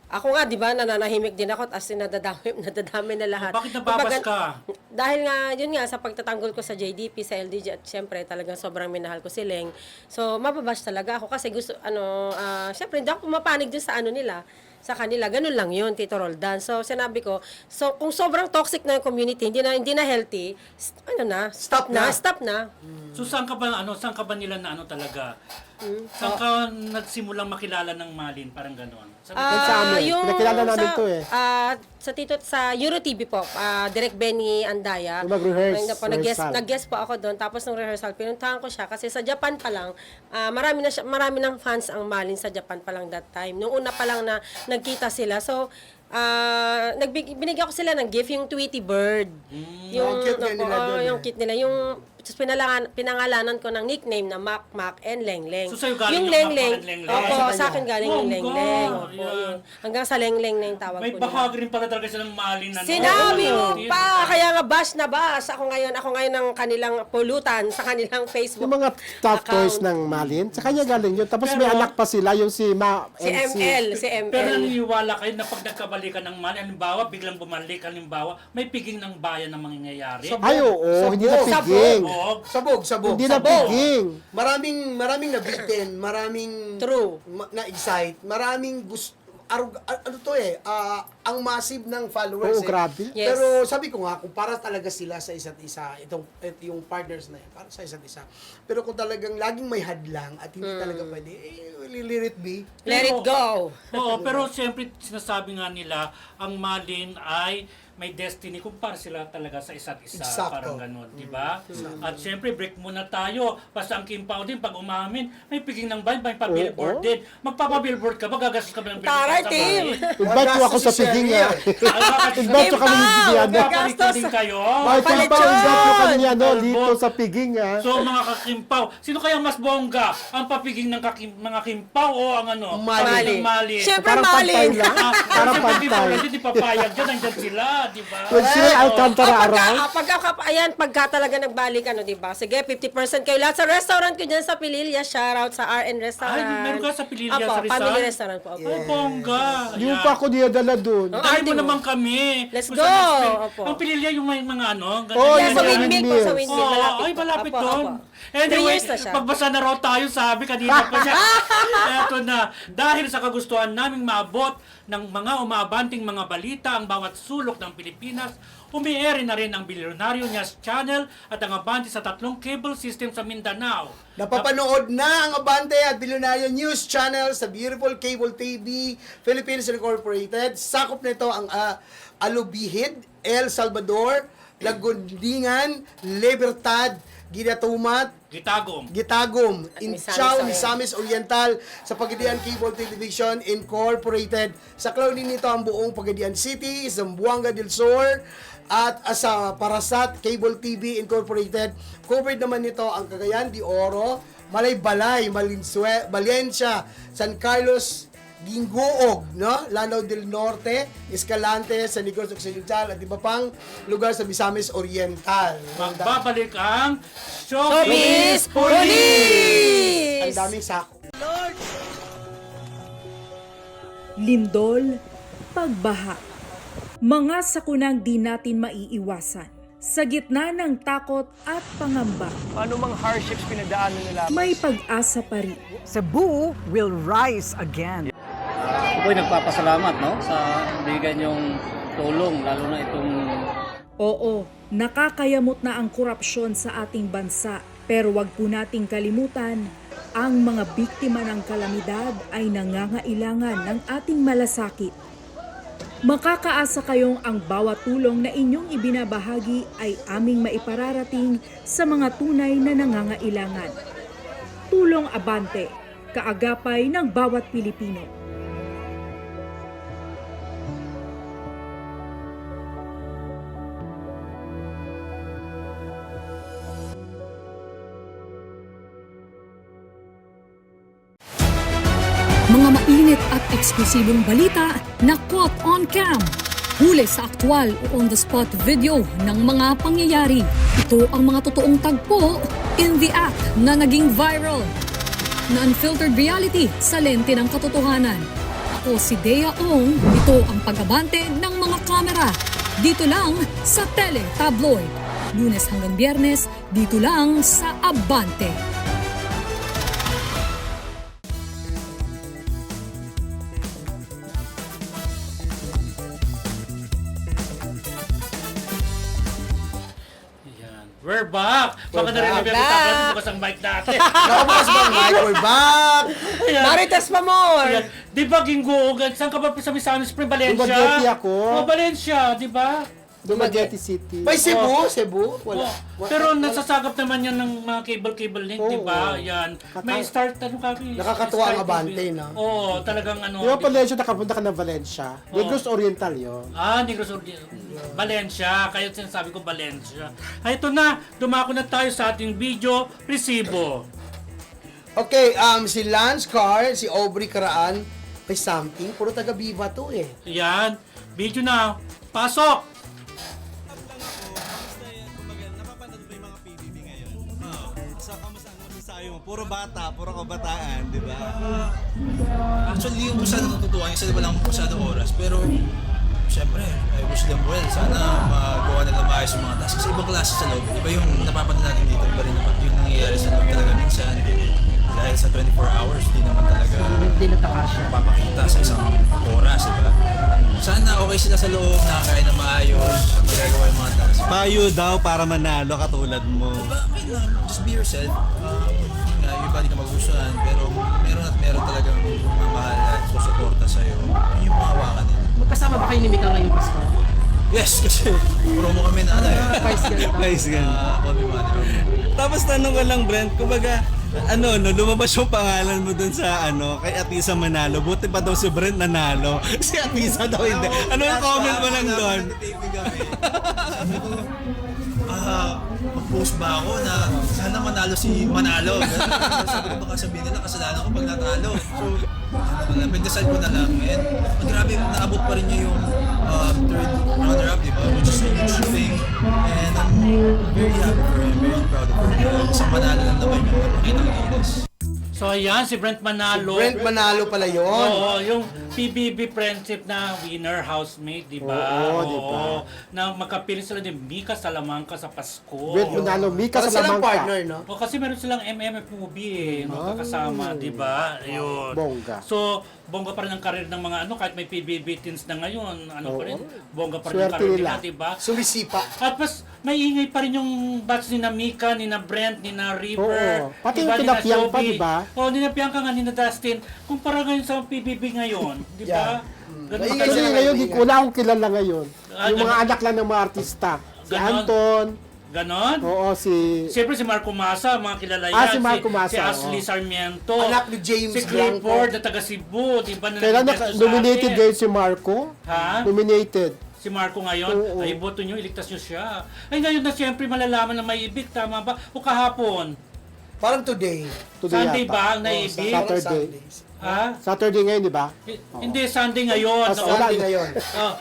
ako nga, di ba, nananahimik din ako as in nadadami na lahat. Bakit nababas ka? Dahil nga, yun nga, sa pagtatanggol ko sa JDP, sa LDG, at syempre, talagang sobrang minahal ko si Leng. So, mababash talaga ako kasi gusto, syempre, hindi ako pumapanig din sa sa kanila. Ganun lang yun, Tito Roldan. So, sinabi ko, so, kung sobrang toxic na yung community, hindi na healthy, stop na. So saan ka ba nila na talaga? Saan ka nagsimulang makilala ng Malin? Parang gano'n. Sabi ko, sa amin. Pinakilala namin to eh. Sa Euro TV po, Direct Benny Andaya. Yung mag-rehearse, Ayun na po, rehearsal. nag-guest po ako doon. Tapos nung rehearsal, pinuntahan ko siya kasi sa Japan pa lang, marami ng fans ang Malin sa Japan pa lang that time. Nung una pa lang na nagkita sila. So, binigyan ko sila ng gift, yung Tweety Bird. Ang cute nga nila doon yung eh. cute nila. Yung pinangalanan ko ng nickname na Mac and Leng Leng. So, sa'yo galing yung yung Leng Mac and Leng Leng? Opo, Sa sa akin galing yung Oh, Leng God. Leng. Opo, Yan. yun. Hanggang sa Leng Leng na yung tawag may ko bahagi rin pala talaga silang Malin. Sinabi mo Oo. pa, kaya nga bash na bash. Ako ngayon ng kanilang pulutan sa kanilang Facebook. Yung mga top toys account. ng Malin, sa kanya galing yun. Tapos may Pero- anak pa sila, yung si Si ML. Pero naniniwala kayo na pag nagkabalikan ng Malin, halimbawa, biglang bumalik, halimbawa, may piging ng bayan na mangyayari. Ay, oo, hindi na Sabog. piging. Oo. Sabog. Hindi na Sabog. piging. Maraming nabitin, maraming True. na-excite, maraming gusto, ang massive ng followers. Oo, grabe. Yes. Pero sabi ko nga, kung para talaga sila sa isa't isa, yung partners na yan, para sa isa't isa. Pero kung talagang laging may hadlang at hindi talaga pwede, let it be. Let it go. Oo, pero siyempre sinasabi nga nila, ang Malin ay may destiny kung para sila talaga sa isa't isa. Eksakto. Parang gano'n, di ba? At siyempre, break muna tayo. Basta ang Kimpaw din, pag umamin, may piging ng bayan, may pa-billboard din. Magpapa-billboard ka ba? Gagastos ka ba ng Taray, team! Invite mo ako sa piging ah. Invite mo kami ni Kimpaw! Vivian. Magpapalit din kayo. Ay, Palit Kimpaw, yun! invite mo kami ano, dito sa piging ah. So mga kakimpaw, sino kaya mas bongga? Ang papiging ng mga kimpaw o ang Malin. Malin? Siyempre, Parang pantay Malin. lang. Parang Parang pantay. hindi papayag dyan, nandyan sila. di ba? When Sheryl Alcantara around. Pagka talaga nagbalik, di ba? Sige, 50% kayo lahat sa restaurant ko dyan sa Pililya. Shoutout sa RN Restaurant. Ay, meron ka sa Pililya Opo, sa Rizal? Family Restaurant po. Opo. Ay, bongga. Hindi mo pa ako dinadala dun. Dali mo Arte mo. naman kami. Let's Kung go. saan Opo. Ang Pililya yung may mga ano. Oh, Yeah, yung sa mga Windmill po, sa windmills. Windmill. Ay, malapit Opo, doon. opo. 3 Anyway, years na siya. pagbasa na raw tayo, sabi kanina pa niya. Eto na, dahil sa kagustuhan naming maabot ng mga umabanting mga balita ang bawat sulok ng Pilipinas, umiere na rin ang Bilyonaryo News Channel at ang Abante sa 3 cable system sa Mindanao. Napapanood na ang Abante at Bilyonaryo News Channel sa beautiful Cable TV, Philippines Incorporated. Sakop nito ang Alubihid, El Salvador, Lagundingan, Libertad, Ginatumat, Gitagum, Inchaw, Misamis Oriental sa Pagadian Cable Television Incorporated. Sa din nito ang buong Pagadian City, Zamboanga del Sur, at sa Parasat Cable TV Incorporated. Covered naman nito ang Cagayan de Oro, Malaybalay, Valencia, San Carlos, Gingoog, no? Lanao del Norte, Escalante, San Nicolas Occidental, at iba pang lugar sa Misamis Oriental. Magbabalik ang Showbiz Showbiz Police! Ang daming sako. Lindol, pagbaha. Mga sakunang di natin maiiwasan. Sa gitna ng takot at pangamba, Ano mang hardships pinagdaanan nila, may pag-asa pa rin. Cebu will rise again. Ako'y nagpapasalamat sa bigyan yung tulong, lalo na itong Oo, nakakayamot na ang korupsyon sa ating bansa. Pero wag po nating kalimutan, ang mga biktima ng kalamidad ay nangangailangan ng ating malasakit. Makakaasa kayong ang bawat tulong na inyong ibinabahagi ay aming maipararating sa mga tunay na nangangailangan. Tulong Abante, kaagapay ng bawat Pilipino. Mga mainit at eksklusibong balita na caught on cam. Huli sa aktwal o on-the-spot video ng mga pangyayari. Ito ang mga totoong tagpo in the act na naging viral. Na unfiltered reality sa lente ng katotohanan. Ako si Dea Ong, ito ang pag-abante ng mga kamera. Dito lang sa Tele Tabloid. Lunes hanggang Biyernes, dito lang sa Abante. Yan. We're back! Baka na rin back. nabiyabitakan bukas ang mic natin. Nakabukas ba ang mic? We're back! Marites pa more! Ayan. Di ba, Gingoog? Saan ka ba sa Misamis Spring, Valencia? Dumaguete ako. Oh, Valencia, di ba? Dumaguete City. May Cebu? Wala. Oh. Pero nasasagap naman yan ng mga cable link, di ba? Yan. May start, ano kami? Nakakatuwa ang Start Abante, TV. no? Oo, talagang ano. Di ba Valencia, nakapunta ka ng Valencia? Negros Oriental yun. Negros Oriental. Valencia, kaya sinasabi ko Valencia. Ay, ito na, dumako na tayo sa ating video resibo. Okay, si Lance Carr, si Aubrey Caraan, may something. Puro taga-Viva to eh. Yan, video na, pasok! Puro bata, puro kabataan, di ba? Actually, yung masyado natutuwa, yung sila walang masyado oras. Pero, syempre, I wish them well. Sana magawa nila maayos yung mga tasks. Kasi ibang klase sa loob. Iba yung napapansin natin dito. Iba rin naman yung nangyayari sa loob talaga minsan. Dahil sa 24 hours, di naman talaga papakita sa isang oras, di ba? Sana okay sila sa loob, nakakain na maayos, ginagawa yung mga tasks. Payo daw para manalo katulad mo. Diba, okay lang. Just be yourself. Yung iba di ka magustuhan, pero meron talagang mamahal at susuporta sa'yo. Yun yung mga hawakan nila. Magkasama ba kayo ni Mika ngayong Pasko? Yes, kasi promo kami na ano eh. Nice gan. Kami manager. Tapos tanong ko lang, Brent, kumbaga, lumabas yung pangalan mo dun sa kay Atisa Manalo. Buti pa daw si Brent nanalo. Si Atisa daw hindi. Ano yung comment mo lang doon? Mag-post ba ako na sana manalo nanalo si Manalo. Sabi ko baka sabihin nila kasalanan ko pag natalo. So, pinagdasal ko na lang. And grabe, naabot pa rin niya yung third runner-up, di ba? Which is a huge thing. And I'm very happy for him, very proud of him. Isang Manalo lang naman yung napakita ng Gilas. So ayan, si Brent Manalo. Brent Manalo pala yun. Oo, yung PBB friendship na winner housemate, di ba? Oo, di ba? Na magkapiling sila ni Mika Salamanca sa Pasko. Brent Manalo, Mika Para silang Salamanca. partner, no? O kasi meron silang MMF movie eh, magkakasama, di ba? Ayun. Bongga. So, bongga pa rin ang karir ng mga ano, kahit may PBB teens na ngayon, ano pa rin, bongga pa rin ang Swerte karir nila. nila, di ba? Sumisipa. At mas may ingay pa rin yung batch ni na Mika, ni na Brent, ni na River. Oo. Pati diba, yung ni na Pinapyang pa, Joby. di ba? Oo, ni na Piangka nga, ni na Dustin. Kumpara ngayon sa PBB ngayon, di ba? Ganun Maingay pa Kasi rin. sila. ngayon, wala akong kilala ngayon. Ah, Yung mga ganon. anak lang ng mga artista. Si Ganon. Anton, Ganon? oo, si... Siyempre si Marco Masa, mga kilala yan. Ah, si Marco Masa, Si Ashley oo. Sarmiento. Anak ni James Si Blanco. Clifford na taga Cebu, di ba? Kailan nag-invest sa nominated atin? ngayon si Marco? Ha? Nominated. Si Marco ngayon, Oo. ay boto nyo, iligtas nyo siya. Ay ngayon na siyempre malalaman na may ibig, tama ba? O kahapon, Parang today. Today Sunday yata. ba ang naibig? Saturday. Ha? Saturday ngayon, di ba? Hindi, Sunday ngayon. Ah, wala. Sunday ngayon. Oh,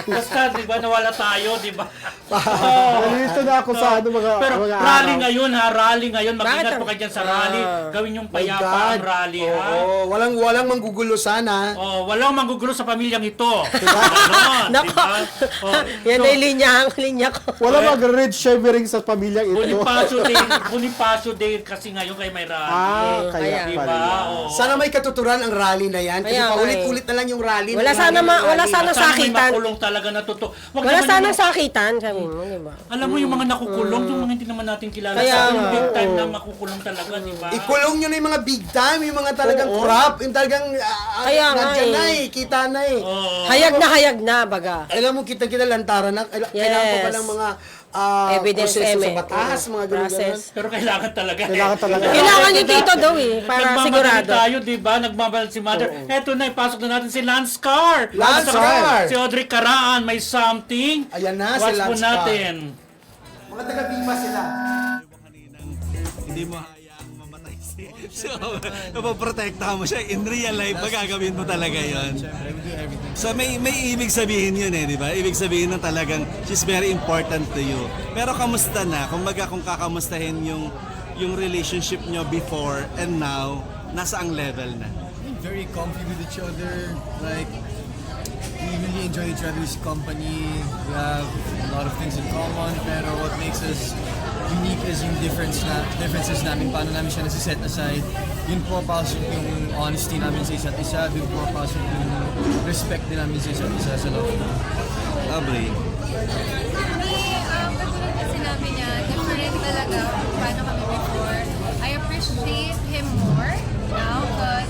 basta, di ba, nawala tayo, di ba? Nalilito na ako sa ano mga Pero mga rally araw. ngayon ha, rally ngayon. Mag-ingat Bakit? po kayo dyan sa rally. Gawin yung My payapa God. ang rally ha. Oo, walang manggugulo sana. Oh, walang manggugulo sa pamilyang ito. Ganon, Nako. diba? Oh, Yan so, ay linya ko. Wala mag-red shivering sa pamilyang ito. Bonifacio Day kasi ngayon kay may rally. Ah, kaya Kaya. Diba? pala. Oh. Sana may katuturan ang rally na yan. Kasi Kaya nga paulit-ulit na lang yung rally. Wala ng sana rally, ng wala rally. sana Sana may sakitan. makulong talaga na totoo. Wag Wala naman sana yung- sakitan, sabi mo, di ba? Alam mo yung mga nakukulong, yung mga hindi naman natin kilala. Kaya Sa yung nga. big time na makukulong talaga, di ba? Ikulong nyo na yung mga big time, yung mga talagang corrupt, yung talagang Kaya nga nandyan eh. na eh, kita na eh. Oo. Hayag na, baga. Alam mo, kita-kita lantaran na, kailangan pa ng mga Evidence, proseso sa eme. batas, mga ganun-ganun. Process. Pero kailangan talaga. Kailangan talaga. Kailangan yung dito daw eh, para Nagmamadali sigurado. tayo, di ba? Nagmamadali si Mother. Eto na, ipasok na natin si Lance Carr. Lance At saka Carr. Si Audrey Caraan, may something. Ayan na, si Watch po Lance Carr. natin. Mga taga-bima sila. Hindi mo hayaang mamatay si... So, napoprotektahan mo siya. In real life, magagawin mo talaga yon. So, may ibig sabihin yun eh, di ba? Ibig sabihin na talagang she's very important to you. Pero kamusta na? Kung kakamustahin yung relationship nyo before and now, nasa ang level na? Very comfy with each other. Like, we really enjoy each other's company. We have a lot of things in common. Pero what makes us unique is yung differences namin. Paano namin siya nasiset aside. Yun po pasok yung honesty namin sa isa't isa. Yun po pasok yung respect din namin sa isa't isa sa loob. Aubrey? Katulad na sinabi niya, different talaga kung paano kami before. I appreciate him more now because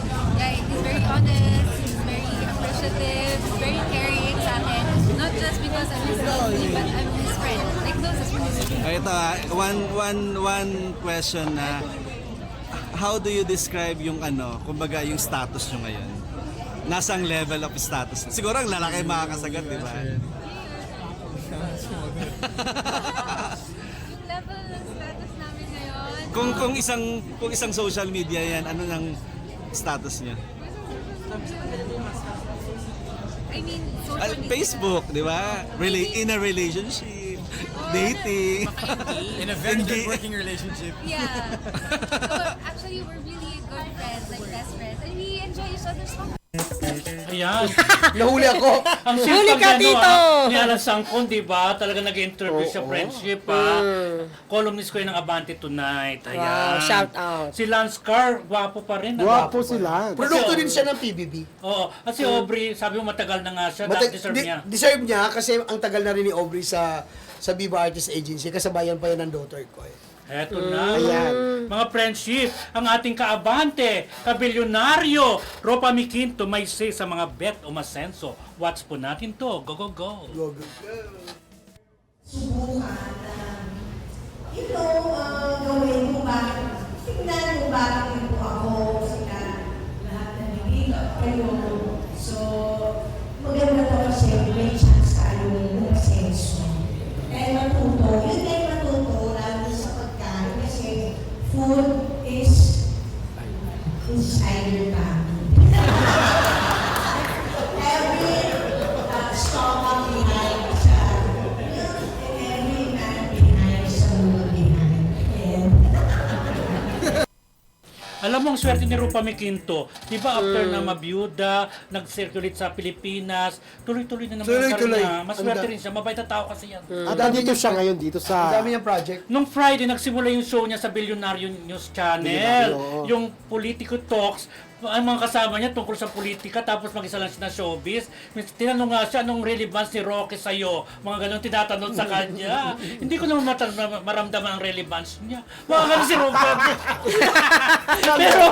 he's very honest, he's very appreciative, he's very caring sa akin. Not just because I'm his baby, but I'm his friend. Like closest friend. Ito, one question na how do you describe yung kumbaga yung status nyo ngayon? Nasang level of status? Siguro ang lalaki makakasagot, di ba? Yung level ng status namin ngayon. Kung isang social media yan, ano nang status niya? I mean, social media. Facebook, di ba? In a relationship, dating. In a very good working relationship. Yeah. So actually, we're really good friends, like best friends. And we enjoy each other's company. Ayan. Nahuli ako. Ang Huli ka dito! Ni Alan Sangkon, di ba? Talaga nag-interview sa friendship, ha? Columnist ko yun ng Abante Tonight. Ayan. Wow, shout out. Si Lance Carr, gwapo pa rin. Gwapo sila. Produkto din siya ng PBB. Oo. At si Aubrey, sabi mo matagal na nga siya. Dapat deserve niya. Deserve niya kasi ang tagal na rin ni Aubrey sa Viva Artist Agency. Kasabayan pa yan ng daughter ko eh. Eto na. Ayan. Mga friendship, ang ating kaabante, kabilyonaryo, Ropa Miquinto may say sa mga bet o masenso. Watch po natin to. Go, go, go. Go, go, go. Subukan na ito gawin mo ba? Tingnan mo ba rin po ako sila lahat na nilito kayo. So, maganda to kasi may chance tayong umasenso. Dahil matuto, yun ay matuto lalo sa pagkain kasi food is inside your tummy. Every stomach behind sa milk, and every man behind sa moon behind. And Alam mo, ang swerte ni Rupa Mequinto, di ba after na mabiyuda, nag-circulate sa Pilipinas, tuloy-tuloy na naman ang Tuloy-tuloy. karna. Maswerte rin siya, mabait na tao kasi yan. At nandito siya ngayon dito Ang sa... dami niyang project. Nung Friday, nagsimula yung show niya sa Billionaire News Channel. Billionaire, oo. Yung Politico Talks, ang mga kasama niya tungkol sa politika, tapos mag-isa lang siya na showbiz. Tinanong nga siya, anong relevance ni Roque sa'yo? Mga ganun tinatanong sa kanya. Hindi ko naman maramdaman ang relevance niya. Mga ganun si Roque. Pero,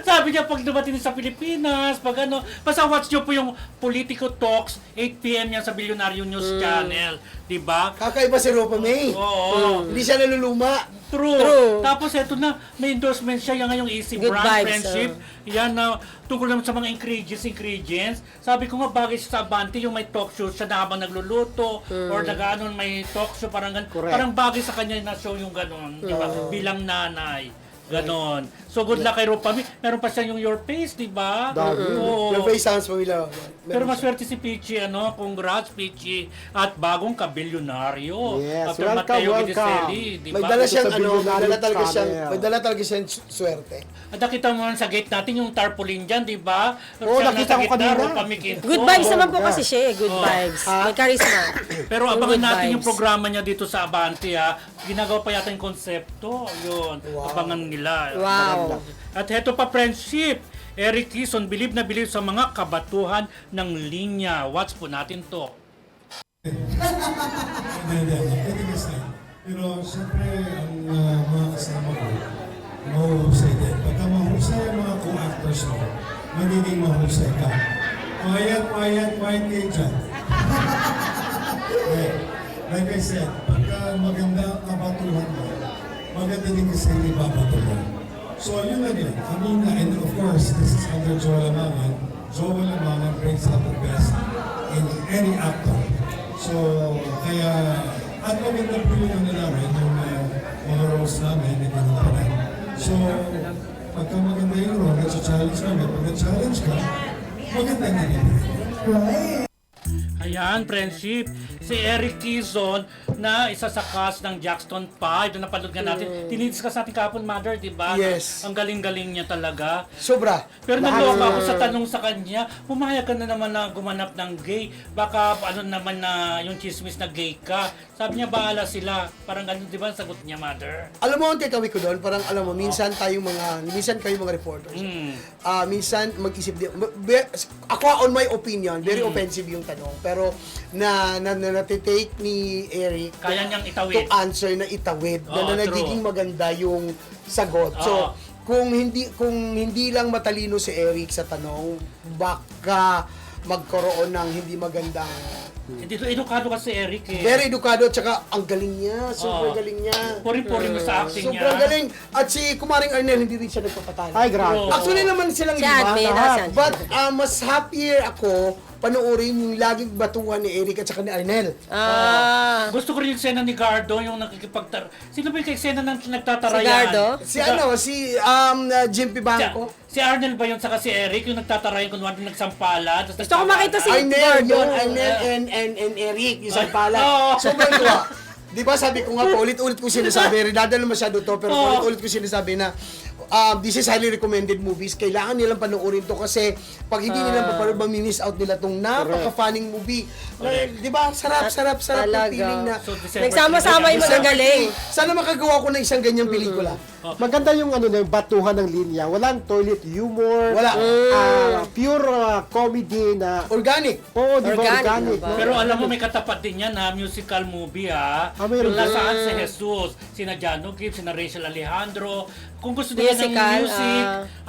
sabi niya, pag dumating sa Pilipinas, pag ano, basta watch niyo po yung Politico Talks, 8 p.m. yan sa Billionaire News Channel. Diba? Kakaiba si Ropa May. Oo. Hindi siya naluluma. True. Tapos eto na, may endorsement siya, yung ngayong Easy Good Brand vibes, Friendship. Yan na, tungkol naman sa mga ingredients. Sabi ko nga, bagay siya sa Abante, yung may talk show siya na habang nagluluto, or nag-ano, may talk show, parang ganun. Correct. Parang bagay sa kanya na show yung gano'n, di ba? Bilang nanay. Ganon. So good luck kay Rupa May. Meron pa siya yung Your Face, di ba? Dami. Oo. Your face sounds familiar. Pero maswerte si Peachy, ano? Congrats, Peachy. At bagong kabilyonaryo. Yes, After welcome, Mateo welcome. Gidicelli, di ba? May dala siyang Sa ano, Billionaire may dala talaga siyang swerte. At nakita mo sa gate natin yung tarpaulin dyan, di ba? Oo, Siya nakita nasa ko gitna, kanina. Rupa Mequinto. Good vibes naman po bongga. kasi siya eh. Good vibes. May charisma. Pero Yung abangan good natin yung vibes. programa niya dito sa Abante, ha. Ginagawa pa yata yung konsepto. Yun. Abangan nila. Wow. At heto pa, friendship. Eric Kison, bilib na bilib sa mga kabatuhan ng linya. Watch po natin to. Hindi, katigas lang. Pero siyempre, ang mga kasama ko, mahuhusay din. Pagka mahusay ang mga co-actors mo, magiging mahusay ka. Quiet kayo dyan. Okay. Like I said, pagka maganda ang kabatuhan mo, maganda din kasi yung ibabatuhan. So, yun lang yun. I mean, and of course, this is under Joel Amangan. Joel Amangan brings out the best in any actor. So, kaya, at maganda po yung ano namin, yung mga roles namin, na ginampanan. So, pagka maganda yung role, nasa-challenge kami. Pag na-challenge ka, maganda nga rin. Right? Ayan, friendship. Si Eric Kison na isa sa cast ng Jackson 5 na napanood nga natin. Tinidiscuss natin kahapon, Mother, di ba? Yes. Ang galing-galing niya talaga. Sobra. Pero naloka ako sa tanong sa kanya, pumayag ka na naman na gumanap ng gay. Baka ano naman na yung chismis na gay ka. Sabi niya, bahala sila. Parang ganun, di ba? Ang sagot niya, Mother. Alam mo, ang takeaway ko doon, parang alam mo, minsan kayo mga reporters. Minsan mag-isip din. Ako, on my opinion, very offensive yung tanong. Pero natitake ni Eric Kaya niyang to itawid. answer na itawid. Oo, na nagiging true. maganda yung sagot. So, kung hindi lang matalino si Eric sa tanong, baka magkaroon ng hindi magandang. Hindi edukado kasi Eric eh. Very edukado at saka ang galing niya, super Oo. galing niya. Puri-puri mo sa acting niya. Sobrang galing. At si Kumaring Arnel, hindi rin siya nagpapatalo. Ay, grabe. Oo. Actually naman silang Si lima. Admin, lahat. asan? But mas happier ako panoorin yung laging batuhan ni Eric at saka ni Arnel. Gusto ko rin yung sena ni Gardo, yung nakikipagtar... Sino ba yung sena ng nagtatarayan? Si Gardo? Si Jim Pibanco. Si Arnel ba yun, saka si Eric, yung nagtatarayan kung ano nagsampala. Gusto ko makita si Arnel, Gardo. yun, Arnel and Eric, yung pala. Oo. Sobrang tuwa. Di ba sabi ko nga po, ulit-ulit ko sinasabi, redundant na masyado to, pero ulit-ulit ko sinasabi na this is highly recommended movies. Kailangan nilang panoorin to kasi pag hindi nila papanood, mamimiss out nila tong napaka-funning movie. Di ba? Sarap ng Talaga. feeling na So, December Nagsama-sama yung magagaling. sana makagawa ko ng isang ganyang pelikula. Maganda yung ano na yung batuhan ng linya. Walang toilet humor. Wala. Pure comedy na. Organic. Oo, di ba? Organic Organic. na ba? no? Pero alam mo, may katapat din yan na musical movie ha. Meron Yung nasaan si Jesus, sina Jano Gibbs, sina Rachel Alejandro. Kung gusto nila ng Musical, music,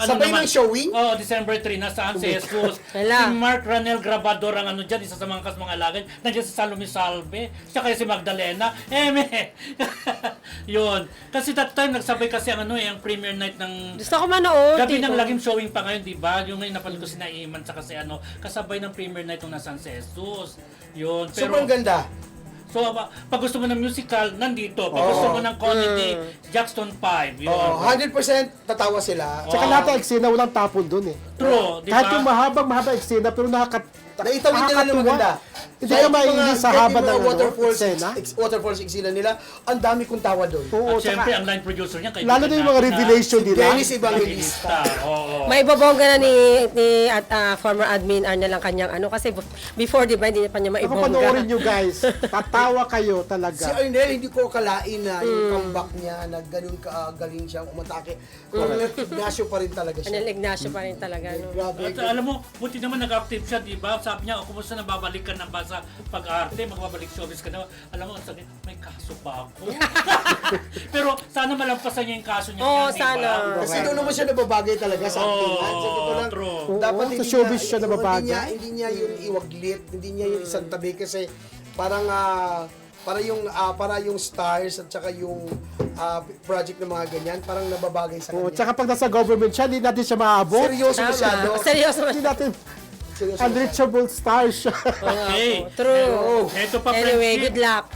sabay ng showing? Oh, December 3, nasaan si Jesus. Wala. Si Mark Ranel Grabador ang ano dyan, isa sa mga kasmang alagan. Nandiyan si Salome Salve. Siya kaya si Magdalena. Yun. Kasi that time, nagsabay kasi ang ano ang premiere night ng... Gusto ko manood. Gabi tipo. ng lagim showing pa ngayon, di ba? Yung ngayon napanood ko si Naiman sa kasi kasabay ng premiere night ng nasaan si Jesus. Yun. Pero, Sobrang ganda. So, pag gusto mo ng musical, nandito. Pag gusto mo ng comedy, Jackson 5. Yun. 100% tatawa sila. Tsaka lahat ng eksena, walang tapon dun eh. True, di Kahit ba? diba? yung mahaba eksena, pero Naitawid nila ng maganda. Hindi ka maiinis sa haba ng eksena. Waterfalls eksena nila, ang dami kong tawa doon. At syempre, ang line producer niya, lalo na yung mga revelation nila. Dennis Evangelista. May babongga na ni former admin Arnel lang kanyang kasi before, di ba, hindi pa niya maibongga. Panoorin nyo guys, tatawa kayo talaga. Si Arnel, hindi ko akalain na yung comeback niya, na ganun galing siyang umatake. Arnel Ignacio pa rin talaga siya. Arnel Ignacio pa rin talaga. No? Grabe. At alam mo, buti naman nag-active siya, di ba? Sabi niya, kumusta na babalik ka na ba sa pag-arte, magbabalik showbiz ka na. Alam mo, ang sakit, may kaso ba ako? Pero sana malampasan niya yung kaso niya. Oo, di ba? sana. Kasi doon naman siya nababagay talaga sa actingan. So, ito lang, true. dapat Sa showbiz siya nababagay. Hindi niya yun iwaglit, hindi niya yun isang tabi kasi parang para yung stars at saka yung project ng mga ganyan, parang nababagay sa kanya. Tsaka pag nasa government siya, hindi natin siya maabot. Seryoso masyado. Seryoso Hindi natin unreachable star siya. Okay. True. Ito pa, Anyway, friendship. good luck.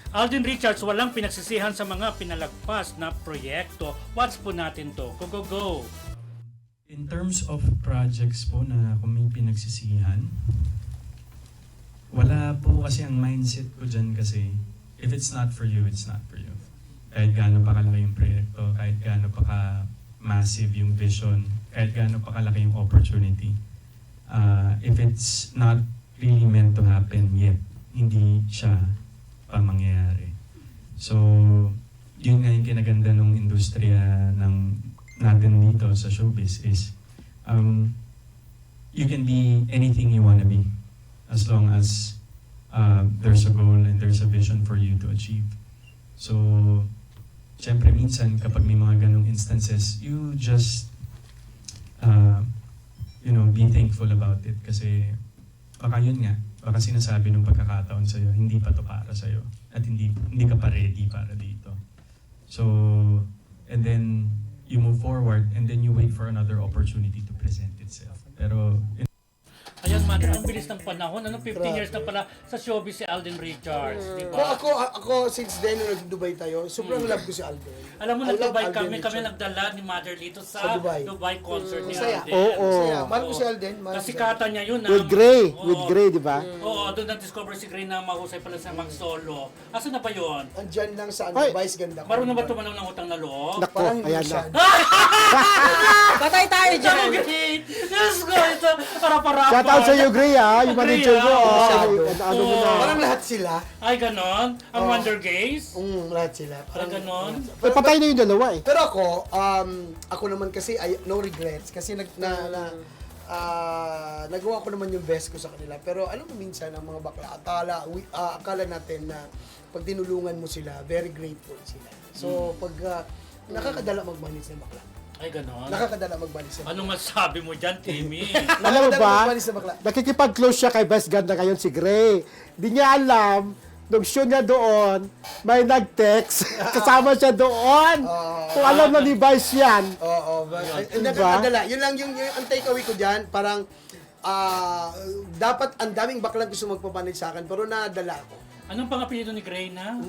Alden Richards, walang pinagsisihan sa mga pinalagpas na proyekto. Watch po natin to. Go, go, go. In terms of projects po na kung may pinagsisihan, wala po kasi ang mindset ko dyan kasi if it's not for you, it's not for you. Kahit gaano pa kalaki yung proyekto, kahit gaano pa ka-massive yung vision, kahit gaano pa kalaki yung opportunity. If it's not really meant to happen yet, hindi siya pa mangyayari. So, yun nga yung kinaganda ng industriya natin dito sa showbiz is you can be anything you wanna be as long as there's a goal and there's a vision for you to achieve. So, syempre minsan kapag may mga ganong instances, you just be thankful about it kasi baka yun nga, baka sinasabi ng pagkakataon sa'yo, hindi pa to para sa'yo at hindi ka pa ready para dito. So, and then you move forward and then you wait for another opportunity to present itself. Pero Ayan, Mother, ang bilis ng panahon. 15 years na pala sa showbiz si Alden Richards. Di ba? Ako since then, nung nag-Dubai tayo, sobrang love ko si Alden. Alam mo, I love nag-Dubai Alden kami Richards. nagdala ni Mother dito sa Dubai. Dubai concert ni Masaya. Alden. Masaya. Mahal ko si Alden. mahal ko Kasi si kata niya yun. With Gray, di ba? Oo, doon na-discover si Gray na mahusay pala sa mag-solo. Asan na ba yun? Andyan lang sa Ay. Vice ganda. Marunong ba tumanaw ng utang na loob? Nako, Parang hindi ayan siya. na. Patay tayo dyan. Ang great! Diyos ko, ito, para-para. Shout out sa iyo, Gray, yung manager ko. Ano mo na. Parang lahat sila. Ay, ganon? Ang Wonder Gaze? Lahat sila. Ay, ganon? Patay na yung dalawa eh. Pero ako naman kasi, no regrets. Kasi nagawa ko naman yung best ko sa kanila. Pero alam mo minsan, ang mga bakla, akala natin na pag tinulungan mo sila, very grateful sila. So, pag nakakadala magmanis ng bakla. Ay, ganon? Nakakadala magmanis ng bakla. Anong masabi mo dyan, Timmy? Alam mo ba, magmanis ng bakla. nakikipag-close siya kay Best Ganda ngayon si Gray. Di niya alam, nung show niya doon, may nag-text, kasama siya doon. Kung alam na ni Vice yan. Oo, Diba? nakakadala. Yun lang yung ang takeaway ko dyan, parang dapat ang daming baklang gusto magpapanig sa akin, pero nadala ako. Anong pang-apelido ni Gray na?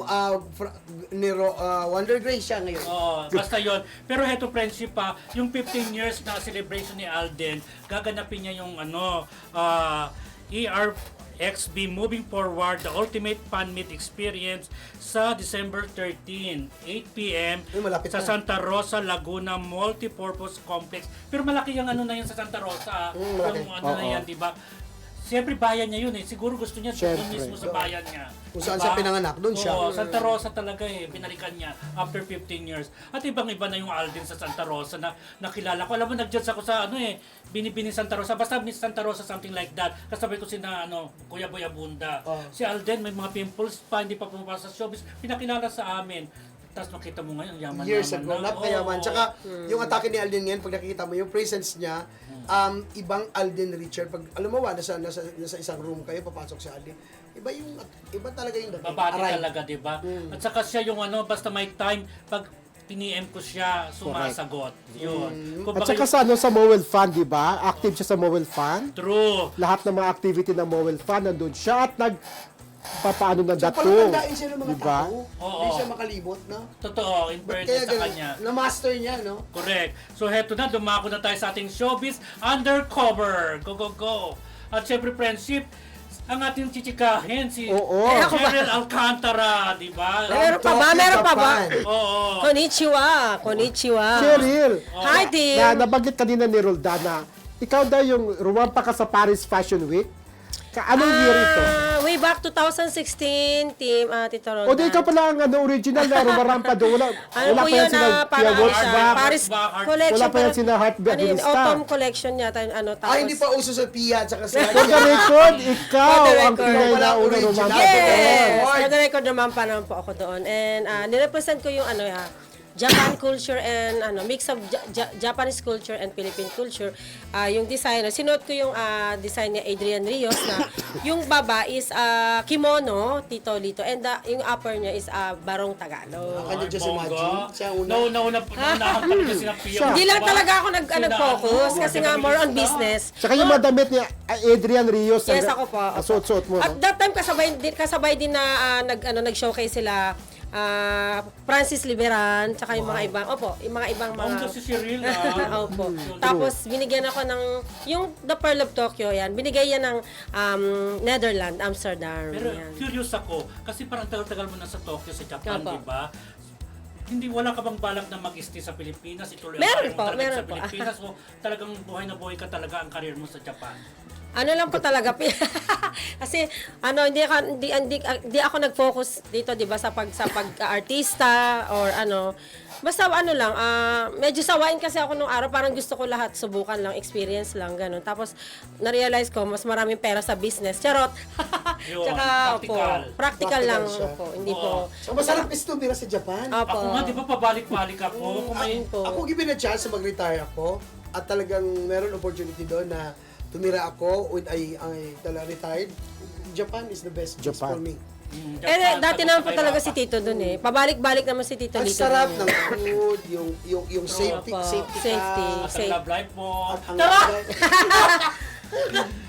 Wonder Gray siya ngayon. Oo, basta yon. Pero heto friendship pa, yung 15 years na celebration ni Alden, gaganapin niya yung ERXB Moving Forward, the Ultimate Fan Meet Experience sa December 13, 8 p.m. sa Santa Rosa, Laguna Multipurpose Complex. Pero malaki yung na yun sa Santa Rosa. Yung na yan, di ba? Siyempre, bayan niya yun eh. Siguro gusto niya doon mismo sa bayan niya. Kung saan siya pinanganak, doon siya. Oo, Santa Rosa talaga eh. Binalikan niya after 15 years. At ibang-iba na yung Alden sa Santa Rosa na nakilala ko. Alam mo, nag-judge ako sa Binibini Santa Rosa. Basta Miss Santa Rosa, something like that. Kasabay ko Kuya Boy Abunda. Si Alden, may mga pimples pa, hindi pa pumapasok sa showbiz. Pinakilala sa amin. Tapos makita mo ngayon, yaman-yaman Years ago, napakayaman. Tsaka, yung atake ni Alden ngayon, pag nakikita mo, yung presence niya, ibang Alden Richard. Pag, alam mo ba, nasa isang room kayo, papasok si Alden. Iba talaga yung dating. Babati talaga, di ba? At saka siya yung basta may time, pag piniem ko siya, sumasagot. Yun. At saka sa Mowel Fan, di ba? Active siya sa Mowel Fan. True. Lahat ng mga activity ng Mowel Fan, nandun siya at papaano na So, dato. palatandaan siya ng mga Diba? tao. Oo. Hindi siya makalimot, no? Totoo, in Ba't fairness sa ganun? kanya. Na-master niya, no? Correct. So heto na, dumako na tayo sa ating showbiz undercover. Go, go, go. At syempre, friendship, ang ating chichikahin, si Oo. Cheryl Alcantara, di ba? Meron pa ba? Meron pa ba? Oo. Konnichiwa. Konnichiwa. Cheryl, Hi, team. nabanggit kanina ni Roldana, ikaw daw yung rumampa ka sa Paris Fashion Week. Anong year ito? Way back 2016, team, Tito Roldan. O di ikaw pala ang original na rumarampa doon. Wala po pa yan yun, sina parang Pia Wolfsbach. Paris collection. Wala pa yan sina Ano yun, Heartbeat autumn collection yata. Tapos, Ah, hindi pa uso sa Pia at saka sa... For the record, ikaw For the ang record. pinay na unang Original. rumampa Yes! doon. For the record naman pa naman po ako doon. And nirepresent ko yung Japan culture and mix of Japanese culture and Philippine culture. Yung designer, sinuot ko yung design ni Adrian Rios na yung baba is kimono, Tito Lito, and yung upper niya is barong Tagalog. Kanya just imagine. Siya ang una. Naunahan talaga sila Pia. Hindi lang talaga ako nag-focus kasi nga more on business. Saka yung mga damit ni Adrian Rios. Yes, ako po. Suot-suot mo. At that time kasabay din na nag-showcase sila Francis Liberan, tsaka yung mga ibang, yung mga ibang mga... Si Cheryl, Opo. Tapos, binigyan ako ng, yung The Pearl of Tokyo, yan, binigay yan ng Netherlands, Amsterdam. Pero yan. curious ako, kasi parang tagal-tagal mo na sa Tokyo, sa Japan, Opo. di ba? Hindi, wala ka bang balak na mag-stay sa Pilipinas? Ituloy Meron mo po, talaga meron sa po. Pilipinas o talagang buhay na buhay ka talaga ang career mo sa Japan? Ano lang po talaga kasi hindi ako nag-focus dito 'di ba sa pag-artista or basta lang medyo sawain kasi ako nung araw, parang gusto ko lahat subukan lang, experience lang ganun. Tapos na-realize ko mas maraming pera sa business. Charot. Yun, Tsaka practical Practical lang siya. po, hindi po. So, masarap is tumira sa Japan. Opo. Ako nga, di ba pabalik-balik ako? Ako given a chance na mag-retire ako at talagang meron opportunity doon na tumira ako when I retired. Japan is the best place for me. Dati naman po talaga si Tito doon eh. Pabalik-balik naman si Tito Ang dito. sarap doon ng eh. food, yung safety, Opo. safety At Safe. ang love life mo. Ang love-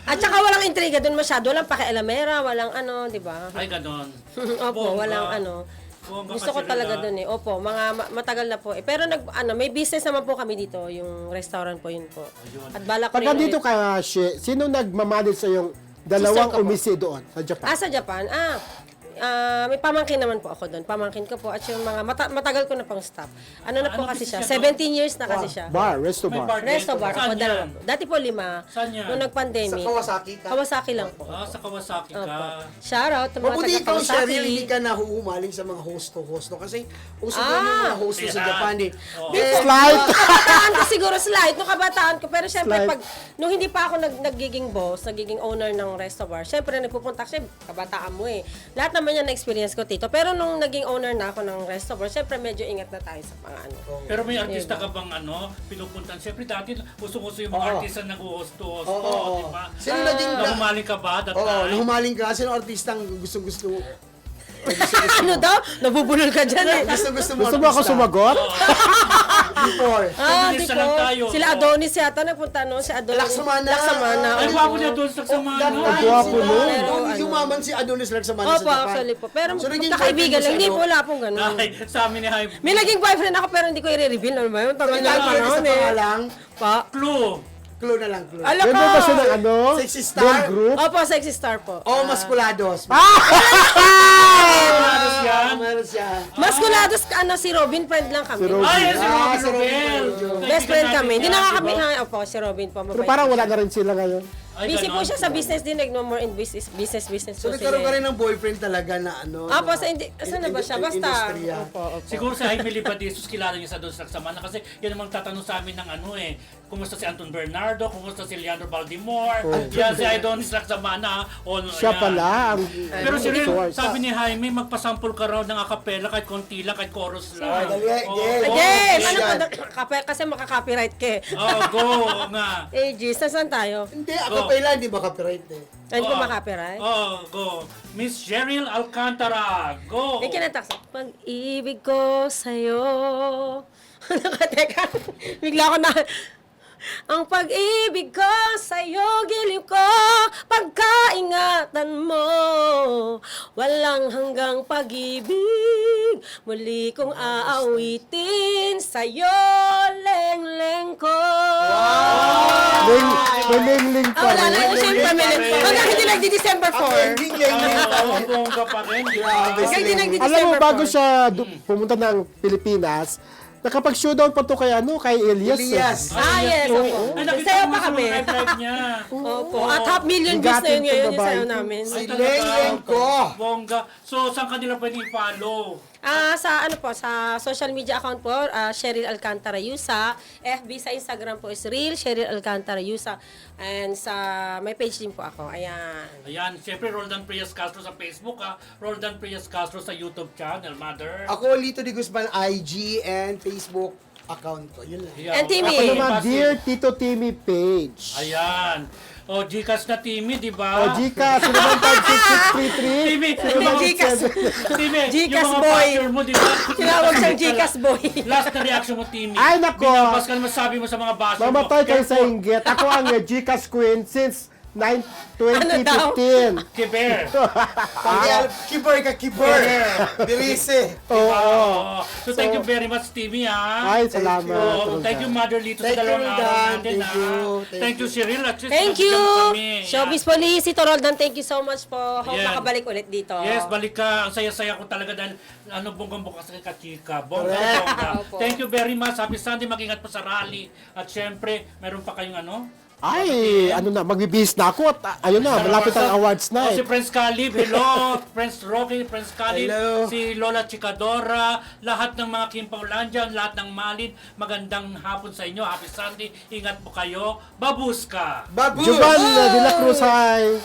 At saka walang intriga doon masyado, walang pakialamera, walang di ba? Ay, ganon. Opo, Bongga. walang Bongga Gusto ko kasi talaga nila. doon eh. Opo, matagal na po eh. Pero may business naman po kami dito, yung restaurant po yun po. At bala ko Pag nandito ka, sino nagmamanage sa yung dalawang Sister ko po. umisi doon sa Japan? Sa Japan, may pamangkin naman po ako doon. Pamangkin ko po at yung mga matagal ko na pang staff. Na po kasi siya? 17 years na kasi siya. Bar, resto bar. Resto bar. Saan Ako, yan? dati po 5. Saan yan? Nung nag-pandemic. Sa Kawasaki ka? Kawasaki lang po. Sa Kawasaki ka. Opo. Shout out to mga Mabuti taga ikaw, Cheryl, hindi Kawasaki. ka nahuhumaling sa mga host-to-host, no? Kasi uso din yung mga host sa Yeah. Japan, eh. Oo. Slide. Kabataan ko siguro slide, nung kabataan ko. Pero syempre, Slide. nung hindi pa ako nagiging boss, nagiging owner ng resto bar, syempre nagpupunta kasi kabataan mo eh. Lahat naman yan na-experience ko, Tito. Pero nung naging owner na ako ng resto bar, syempre medyo ingat na tayo sa mga Pero may artista ka bang pinupuntan? Siyempre dati, uso-uso yung mga artista na nag-host-to-host. Oo. Di ba? Sino naging... Nahumaling ka ba that Oo, time? nahumaling ka. Sino artistang gustong-gusto mo? Ano daw? Nabubulol ka dyan eh. Gusto mo Gusto mo ako artista? sumagot? Before. Feminista lang tayo. Sila Adonis yata nagpunta no? Si Adonis. Laksamana. Laksamana. Ay, wapo niya doon sa That Samana. time, Gwapo sila, nun. Pero, yumaman si Adonis Laksamana sa Opo, Japan. actually po. Pero So, naging magkakaibigan lang. boyfriend mo Hindi si po, wala pong ganun. Ay, sa amin ni Hype. May naging boyfriend ako pero hindi ko i-reveal. Ano ba yun? Tagal na Kailangan pa sa noon eh. pangalang, Pa. Clue. clue na lang, clue. Ala Yan ka! ba siya ng Sexy Girl star? group? Opo, sexy star po. O Maskulados. Ano yan? Meron siya. Maskulados, si Robin, friend lang kami. Si Robin. Ay, si Robin Si Robin. Robel. Best friend kami. Hindi na nga kami, Diba? opo, si Robin po. Pero mabait parang po wala siya. na rin sila ngayon. Ay, Busy po ganon. siya sa business din, no more in business So, po nagkaroon ka sila. rin ng boyfriend talaga na ano? Opo, na- saan na ba siya? Basta. industriya. Opo, opo. Siguro si Jaime Libadesus, kilala niyo sa doon sa Samana kasi yan namang tatanong sa amin ng kumusta si Anton Bernardo, kumusta si Leandro Baldimor, yan si Adonis Laksamana. Siya pala ang Pero si Rin, source. sabi ni Jaime, magpasample ka raw ng acapella kahit konti lang, kahit chorus lang. Ay, dali, Oo. yes. Yes! Yes, Ano yan. po, kasi makaka-copyright ka eh. Oh, go nga. Ages, saan tayo? Hindi, ako pala, hindi ba copyright eh. Hindi ko makaka-copyright. Oh, go. Miss Cheryl Alcantara, go. Kinatak sa pag-ibig ko sa'yo. Teka, bigla ko na, Ang pag-ibig ko sa'yo, giliw ko, pagkaingatan mo. Walang hanggang pag-ibig, muli kong aawitin sa'yo, leng-leng ko. Ling-ling pa Wala na rin. yung siyempre, hanggang hindi nagdi-December 4. Bongga pa rin. Hanggang hindi Alam mo, nagdi-December 4. bago siya pumunta ng Pilipinas, nakapag-showdown pa to kay Elias. Elias. Yes. Ay, nakita Sayo mo pa sa kami. mga live niya. Opo. At 500,000 views na Bigatin yun ngayon to, yung babae sayo to. namin. Si Leng ko. Bongga. So, saan kanila pwede i-follow? Sa sa social media account po, Cheryl Alcantara Yusa. FB sa Instagram po is Real Cheryl Alcantara Yusa. And sa may page din po ako. Ayan. Ayan, siyempre Roldan Prias Castro sa Facebook ha. Roldan Prias Castro sa YouTube channel, Mother. Ako, Lito de Guzman, IG and Facebook account ko. Yun lang. Ayan. And Timmy. Ako naman, Dear Tito Timmy page. Ayan. O, Gcash na Timmy, di ba? O, Gcash, sino bang 56633? Timmy, Sino bang Gcash. Timmy, Gcash yung mga boy. backer mo, di ba? Tinawag siyang Gcash boy. Last na reaction mo, Timmy. Ay, nako. Binabas ka naman sabi mo sa mga backer mo. Mamatay kayo sa Careful. inggit. Ako ang Gcash queen since 2015. Kiber. Kiber ka, kiber. Birise. Oo. So, thank you very much, Timmy, ha? Ay, salamat. Oo, thank you, Mother Lito, sa Thank you, dalawang araw Roldan. natin, Thank ha? you. Thank you, Cheryl. At least Thank you. nabigyan mo kami. Showbiz Police, Tito Roldan, thank you so much po. Hope Yan. makabalik ulit dito. Yes, balik ka. Ang saya-saya ko talaga dahil bonggang-bongga sa kachika. Bongga. Opo. Thank you very much. Happy Sunday. Mag-ingat po sa rally. At syempre, meron pa kayong Ay, magbibihis na ako at ayun na, malapit ang awards Si night. Prince Calib, hello. Prince Rocky, Prince Calib, Hello. si Lola Chicadora, lahat ng mga Kim Paulandia, lahat ng Malin, magandang hapon sa inyo. Happy Sunday. Ingat po kayo. Babuska! Babu! Juban de la Cruz, hi!